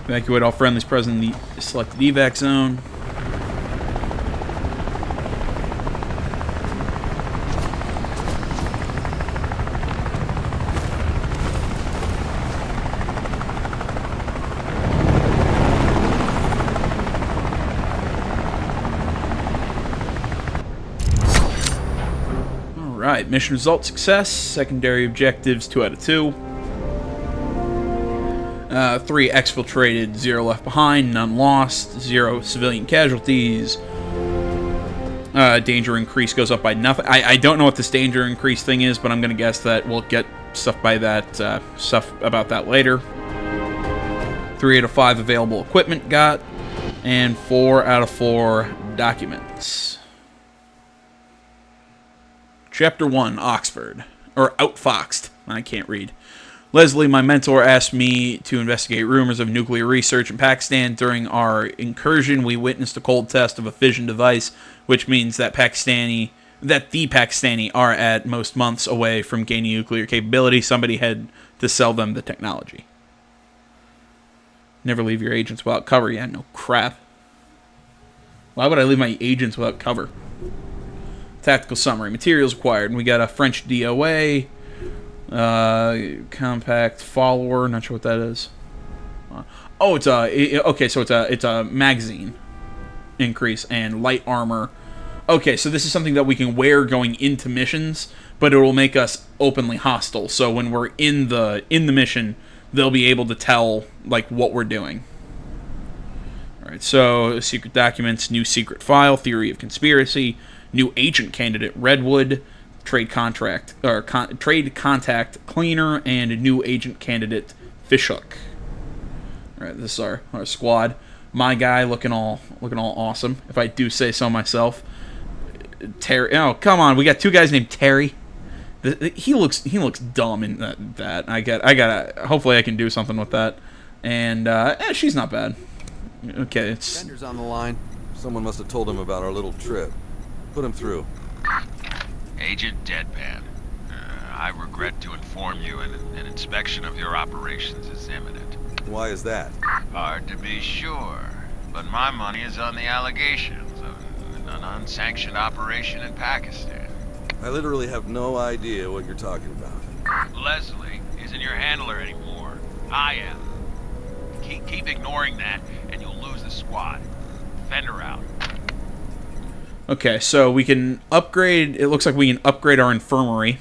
Evacuate all friendlies present in the selected evac zone. Alright, mission result success. Secondary objectives 2 out of 2. 3 exfiltrated, 0 left behind, none lost, 0 civilian casualties. Danger increase goes up by nothing. I don't know what this danger increase thing is, but I'm going to guess that we'll get stuff by that, stuff about that later. 3 out of 5 available equipment got, and 4 out of 4 documents. Chapter 1, Oxford. Or Outfoxed. I can't read. Leslie, my mentor, asked me to investigate rumors of nuclear research in Pakistan. During our incursion, we witnessed a cold test of a fission device, which means that the Pakistani are at most months away from gaining nuclear capability. Somebody had to sell them the technology. Never leave your agents without cover. Yeah, no crap. Why would I leave my agents without cover? Tactical summary. Materials acquired. We got a French DOA. Compact follower. Not sure what that is. Oh, it's a magazine increase and light armor. Okay, so this is something that we can wear going into missions, but it will make us openly hostile. So when we're in the mission, they'll be able to tell like what we're doing. All right. So secret documents, new secret file, theory of conspiracy, new agent candidate Redwood. Trade contact cleaner, and a new agent candidate Fishhook. All right, this is our squad. My guy looking all awesome, if I do say so myself. Terry. Oh, come on, we got 2 guys named Terry. He looks dumb in that. I gotta. Hopefully, I can do something with that. And she's not bad. Okay, it's. Bender's on the line. Someone must have told him about our little trip. Put him through. Agent Deadpan, I regret to inform you an inspection of your operations is imminent. Why is that? Hard to be sure, but my money is on the allegations of an unsanctioned operation in Pakistan. I literally have no idea what you're talking about. Leslie isn't your handler anymore. I am. Keep ignoring that, and you'll lose the squad. Fender out. Okay, so we can upgrade. It looks like we can upgrade our infirmary.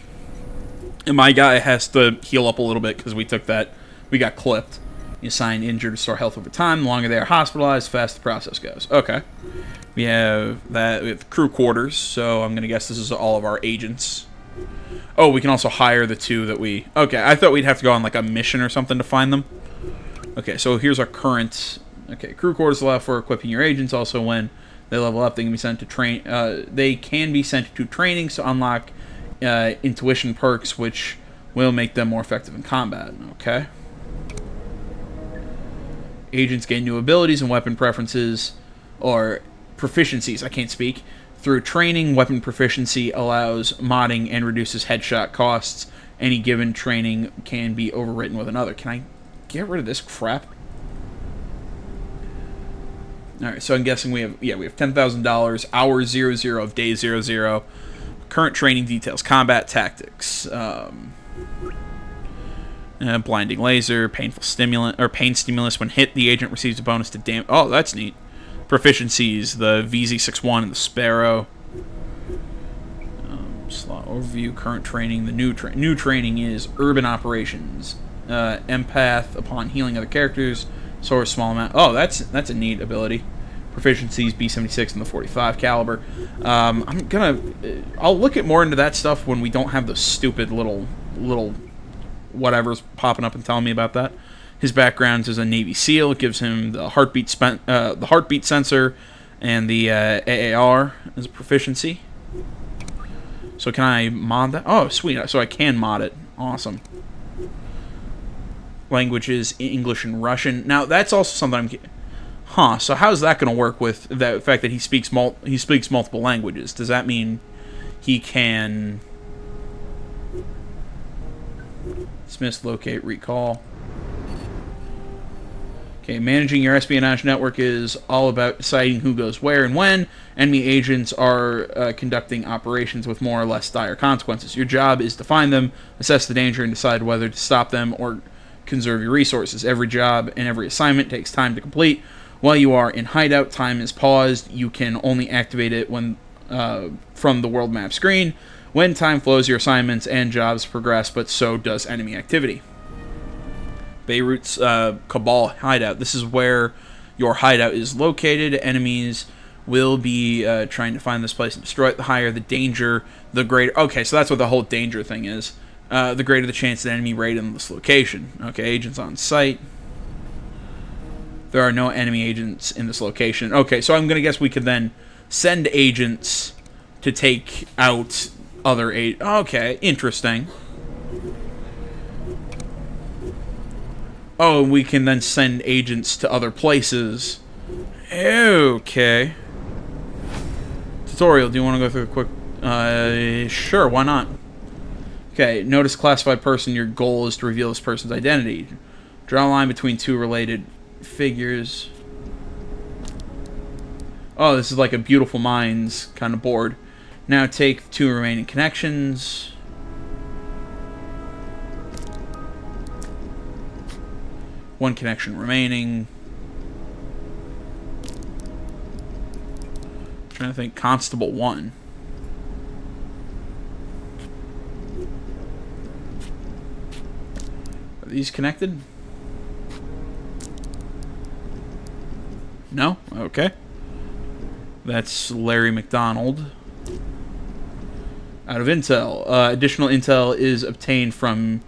And my guy has to heal up a little bit because we took that. We got clipped. You assign injured to restore health over time. The longer they are hospitalized, the faster the process goes. Okay. We have that. We have crew quarters, so I'm going to guess this is all of our agents. Oh, we can also hire the 2 that we... Okay, I thought we'd have to go on like a mission or something to find them. Okay, so here's our current... Okay, crew quarters allow for equipping your agents. Also, when they level up, they can be sent to train. They can be sent to trainings to unlock intuition perks, which will make them more effective in combat. Okay. Agents gain new abilities and weapon preferences or proficiencies. I can't speak. Through training, weapon proficiency allows modding and reduces headshot costs. Any given training can be overwritten with another. Can I get rid of this crap? Alright, so I'm guessing we have $10,000, hour 00 of day 00. Current training details, combat tactics, blinding laser, painful stimulant, or pain stimulus. When hit, the agent receives a bonus to damage. Oh, that's neat. Proficiencies, the VZ61 and the Sparrow. Slot overview, current training. The new training is urban operations. Empath upon healing other characters. So a small amount. Oh, that's a neat ability. Proficiencies B76 and the 45 caliber. I'll look at more into that stuff when we don't have the stupid little whatever's popping up and telling me about that. His background is a Navy SEAL. It gives him the heartbeat sensor, And the AAR is a proficiency. So can I mod that? Oh, sweet. So I can mod it. Awesome. Languages, English and Russian. Now, that's also something I'm... so how's that going to work with the fact that he speaks multiple languages? Does that mean he can... dismiss, locate, recall... Okay, managing your espionage network is all about deciding who goes where and when. Enemy agents are conducting operations with more or less dire consequences. Your job is to find them, assess the danger, and decide whether to stop them or conserve your resources. Every job and every assignment takes time to complete. While you are in hideout, time is paused. You can only activate it when from the world map screen. When time flows, your assignments and jobs progress, but so does enemy activity. Beirut's Cabal hideout. This is where your hideout is located. Enemies will be trying to find this place and destroy it. The higher the danger, the greater... Okay, so that's what the whole danger thing is. The greater the chance that enemy raid in this location. Okay, agents on site. There are no enemy agents in this location. Okay, so I'm going to guess we could then send agents to take out other agents. Okay, interesting. Oh, we can then send agents to other places. Okay. Tutorial, do you want to go through a quick... sure, why not? Okay, notice classified person. Your goal is to reveal this person's identity. Draw a line between two related figures. Oh, this is like a Beautiful Minds kind of board. Now take two remaining connections. One connection remaining. I'm trying to think. Constable 1. Are these connected? No? Okay. That's Larry McDonald. Out of intel. Additional intel is obtained from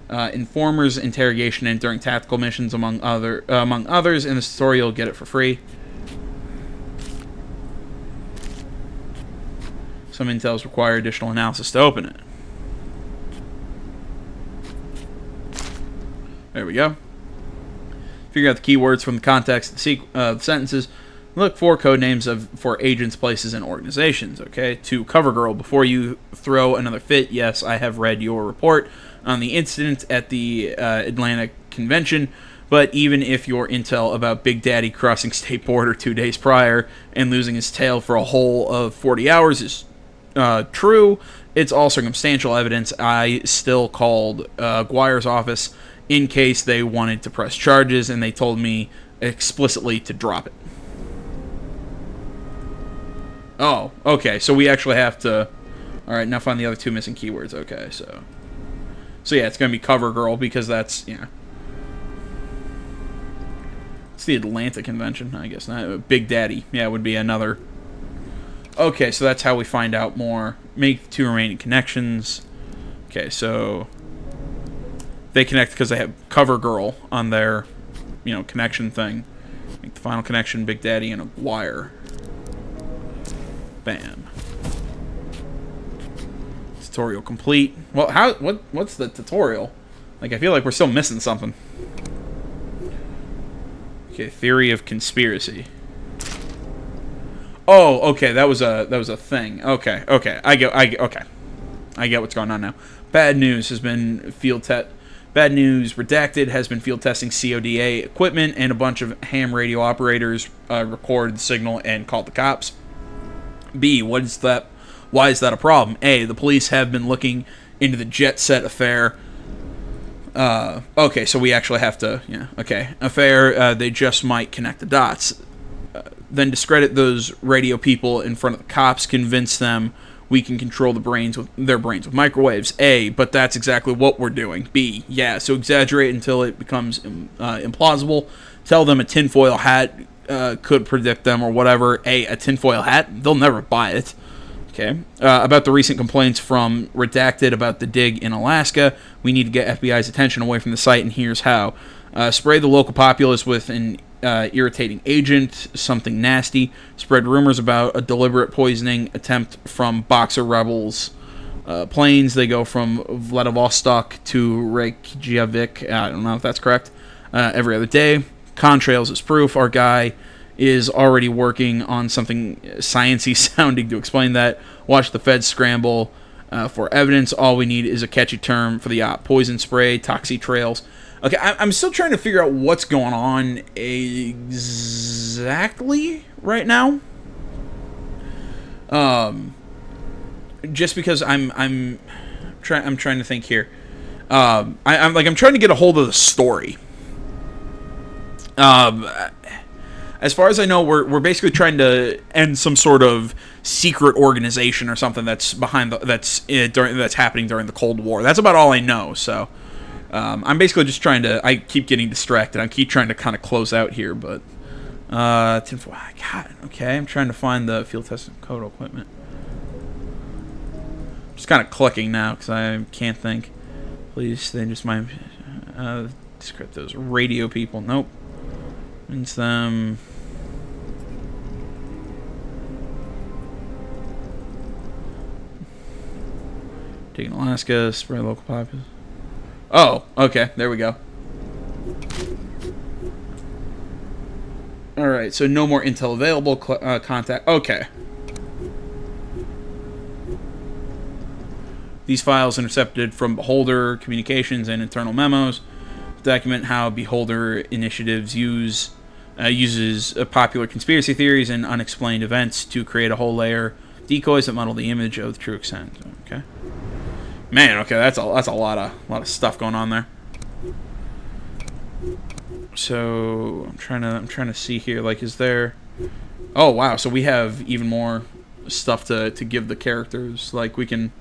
informers, interrogation, and during tactical missions, among others. In this tutorial, you'll get it for free. Some intels require additional analysis to open it. There we go. Figure out the keywords from the context of the sentences. Look for code names for agents, places, and organizations. Okay. To CoverGirl, before you throw another fit, yes, I have read your report on the incident at the Atlanta convention. But even if your intel about Big Daddy crossing state border 2 days prior and losing his tail for a whole of 40 hours is true, it's all circumstantial evidence. I still called Guire's office in case they wanted to press charges, and they told me explicitly to drop it. Oh, okay, so we actually have to... Alright, now find the other two missing keywords. Okay, so yeah, it's going to be CoverGirl, because that's, yeah. It's the Atlanta convention, I guess. Not Big Daddy, yeah, would be another... Okay, so that's how we find out more. Make 2 remaining connections. Okay, so... They connect because they have CoverGirl on their, connection thing. Make the final connection, Big Daddy and a wire. Bam. Tutorial complete. Well, what's the tutorial? Like, I feel like we're still missing something. Okay, theory of conspiracy. Oh, okay, that was a thing. Okay. I get what's going on now. Bad news has been Bad news, Redacted has been field testing CODA equipment, and a bunch of ham radio operators recorded the signal and called the cops. B, what is that? Why is that a problem? A, the police have been looking into the Jet Set affair. Okay, so we actually have to, affair, they just might connect the dots. Then discredit those radio people in front of the cops, convince them we can control their brains with microwaves. A, but that's exactly what we're doing. B, yeah, so exaggerate until it becomes implausible. Tell them a tinfoil hat could predict them or whatever. A tinfoil hat? They'll never buy it. Okay. About the recent complaints from Redacted about the dig in Alaska, we need to get FBI's attention away from the site, and here's how. Spray the local populace with an irritating agent, something nasty. Spread rumors about a deliberate poisoning attempt from Boxer rebels. Planes, they go from Vladivostok to Reykjavik. I don't know if that's correct. Every other day. Contrails is proof. Our guy is already working on something sciencey sounding to explain that. Watch the feds scramble for evidence. All we need is a catchy term for the op. Poison spray, toxic trails. Okay, I'm still trying to figure out what's going on exactly right now. Just because I'm trying to think here. I'm trying to get a hold of the story. As far as I know, we're basically trying to end some sort of secret organization or something that's behind that's happening during the Cold War. That's about all I know. So I'm basically just trying to. I keep getting distracted. I keep trying to kind of close out here, but God, okay. I'm trying to find the field testing code equipment. I'm just kind of clicking now because I can't think. Please, they just might descript those radio people. Nope. It's them. Taking Alaska, spread local populace. Oh, okay. There we go. Alright, so no more intel available. Contact. Okay. These files intercepted from Beholder communications and internal memos document how Beholder initiatives uses popular conspiracy theories and unexplained events to create a whole layer of decoys that muddle the image of the true extent. Okay, man. Okay, that's a lot of stuff going on there. So I'm trying to see here. Like, is there? Oh wow. So we have even more stuff to give the characters. Like, we can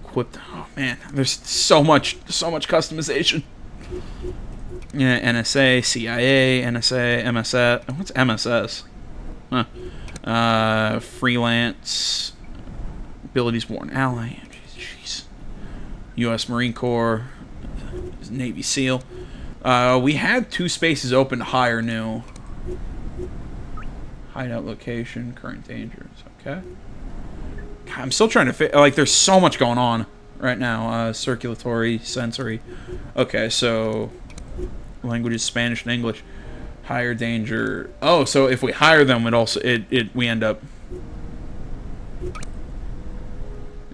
equip. Oh man, there's so much customization. Yeah, NSA, CIA, NSA, MSS. What's MSS? Huh. Freelance. Abilities born ally. Jeez. U.S. Marine Corps. Navy SEAL. We had 2 spaces open to hire new. Hideout location, current dangers. Okay. God, I'm still trying to like, there's so much going on right now. Circulatory, sensory. Okay, so languages Spanish and English. Higher danger. Oh, so if we hire them, we end up.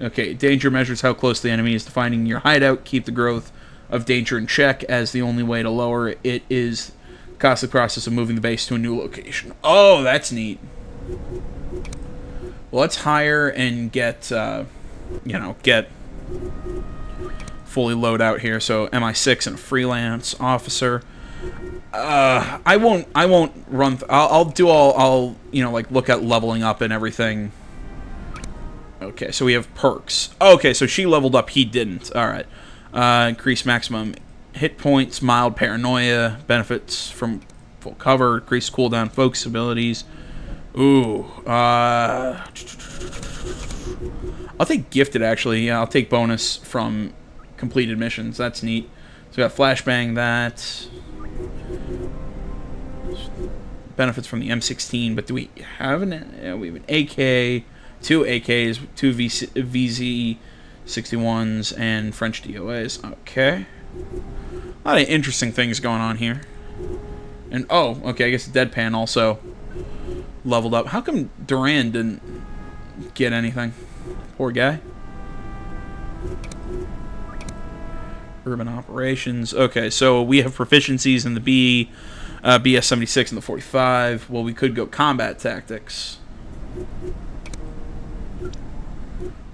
Okay, danger measures how close the enemy is to finding your hideout. Keep the growth of danger in check, as the only way to lower it is the costly process of moving the base to a new location. Oh, that's neat. Well, let's hire and get fully load out here. So MI6 and a freelance officer. I won't run. I'll like look at leveling up and everything. Okay, so we have perks. Okay, so she leveled up, he didn't. All right. Increase maximum hit points, mild paranoia, benefits from full cover, increase cooldown, focus abilities. Ooh. I'll take gifted, actually. Yeah, I'll take bonus from completed missions. That's neat. So we got flashbang, that. Benefits from the M16, but do we have we have an AK, 2 AKs, 2 VZ61s, and French DOAs. Okay. A lot of interesting things going on here. And, oh, okay, I guess Deadpan also leveled up. How come Duran didn't get anything? Poor guy. Urban operations. Okay, so we have proficiencies in the BS-76 and the 45. Well, we could go combat tactics.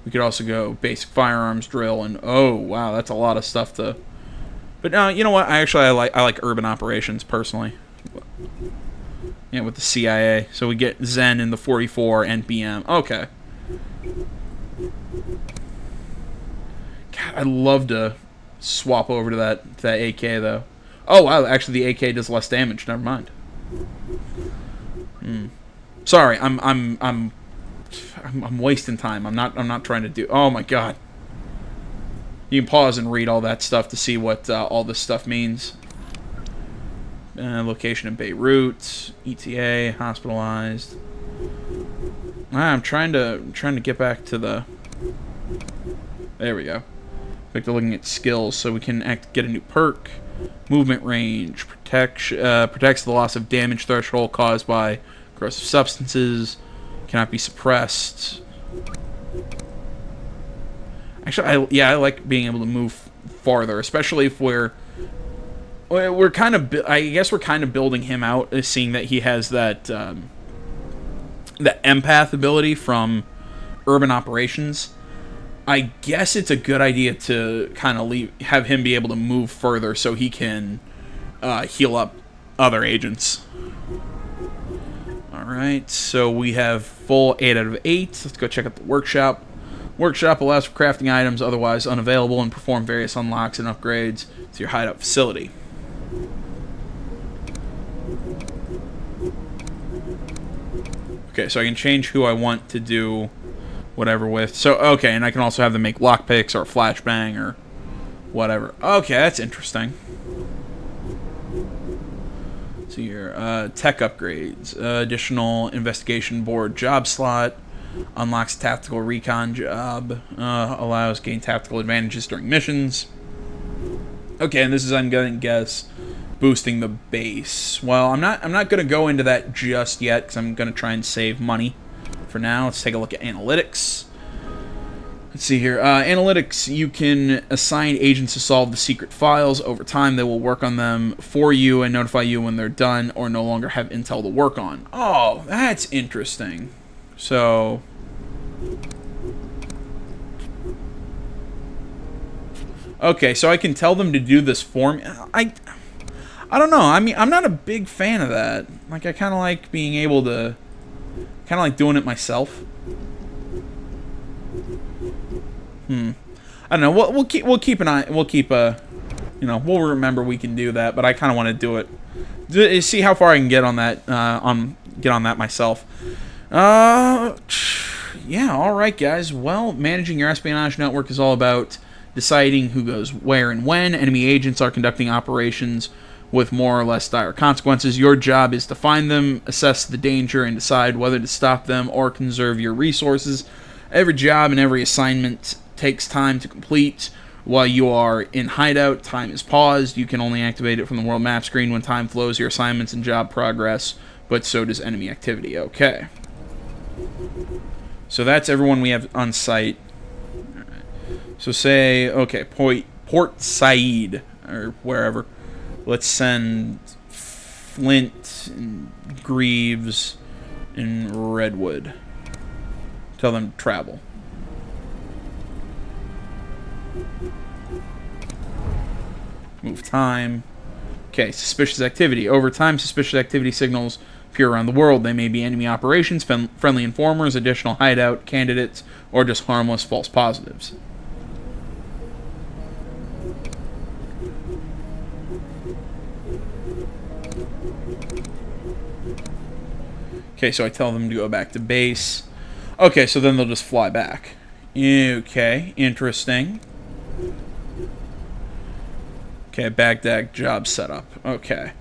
We could also go basic firearms drill, and oh wow, that's a lot of stuff to. But no, you know what? I like urban operations personally. Yeah, with the CIA. So we get Zen in the 44 and BM. Okay. God, I'd love to swap over to that AK though. Oh wow, actually the AK does less damage. Never mind. Sorry, I'm wasting time. I'm not trying to do. Oh my god. You can pause and read all that stuff to see what all this stuff means. Location in Beirut. ETA. Hospitalized. I'm trying to get back to the... There we go. Like they're looking at skills, so we can get a new perk. Movement range. Protects the loss of damage threshold caused by corrosive substances. Cannot be suppressed. Actually, I like being able to move farther, especially if we're kind of... I guess we're kind of building him out, seeing that he has that empath ability from urban operations. I guess it's a good idea to kind of have him be able to move further so he can heal up other agents. Alright, so we have full 8 out of 8. Let's go check out the workshop. Workshop allows for crafting items otherwise unavailable and perform various unlocks and upgrades to your hideout facility. Okay, so I can change who I want to do whatever with. So, okay, and I can also have them make lockpicks or flashbang or whatever. Okay, that's interesting. So your tech upgrades, additional investigation board job slot, unlocks tactical recon job, allows gain tactical advantages during missions. Okay, and this is, I'm gonna guess, boosting the base. Well, I'm not gonna go into that just yet because I'm gonna try and save money for now. Let's take a look at analytics. Let's see here. Analytics, you can assign agents to solve the secret files. Over time, they will work on them for you and notify you when they're done or no longer have intel to work on. Oh, that's interesting. So... Okay, so I can tell them to do this for me. I don't know. I mean, I'm not a big fan of that. Like, I kind of like being able to... Kind of like doing it myself. I don't know. We'll keep an eye. We'll keep a... You know, we'll remember we can do that, but I kind of want to do it. See how far I can get on that. Get on that myself. Yeah. All right, guys. Well, managing your espionage network is all about deciding who goes where and when. Enemy agents are conducting operations with more or less dire consequences. Your job is to find them, assess the danger, and decide whether to stop them or conserve your resources. Every job and every assignment takes time to complete. While you are in hideout, time is paused. You can only activate it from the world map screen when time flows your assignments and job progress, but so does enemy activity. Okay. So that's everyone we have on site. So say, okay, Port Said, or wherever. Let's send Flint, and Greaves, and Redwood. Tell them to travel. Move time. Okay, suspicious activity. Over time, suspicious activity signals appear around the world. They may be enemy operations, friendly informers, additional hideout candidates, or just harmless false positives. Okay, so I tell them to go back to base. Okay, so then they'll just fly back. Okay, interesting. Okay, Baghdad job setup. Okay.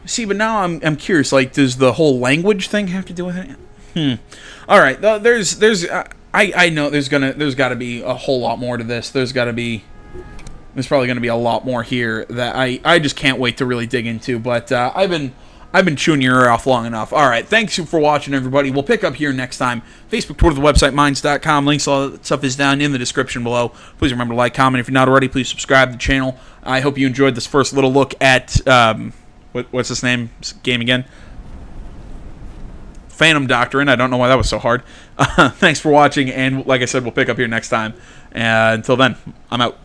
See, but now I'm curious. Like, does the whole language thing have to do with it? All right. I know there's got to be a whole lot more to this. There's probably gonna be a lot more here that I just can't wait to really dig into. But I've been chewing your ear off long enough. All right, thanks for watching, everybody. We'll pick up here next time. Facebook, Twitter, the website, minds.com. Links, all that stuff is down in the description below. Please remember to like, comment. If you're not already, please subscribe to the channel. I hope you enjoyed this first little look at, what's this name? Game again? Phantom Doctrine. I don't know why that was so hard. Thanks for watching, and like I said, we'll pick up here next time. Until then, I'm out.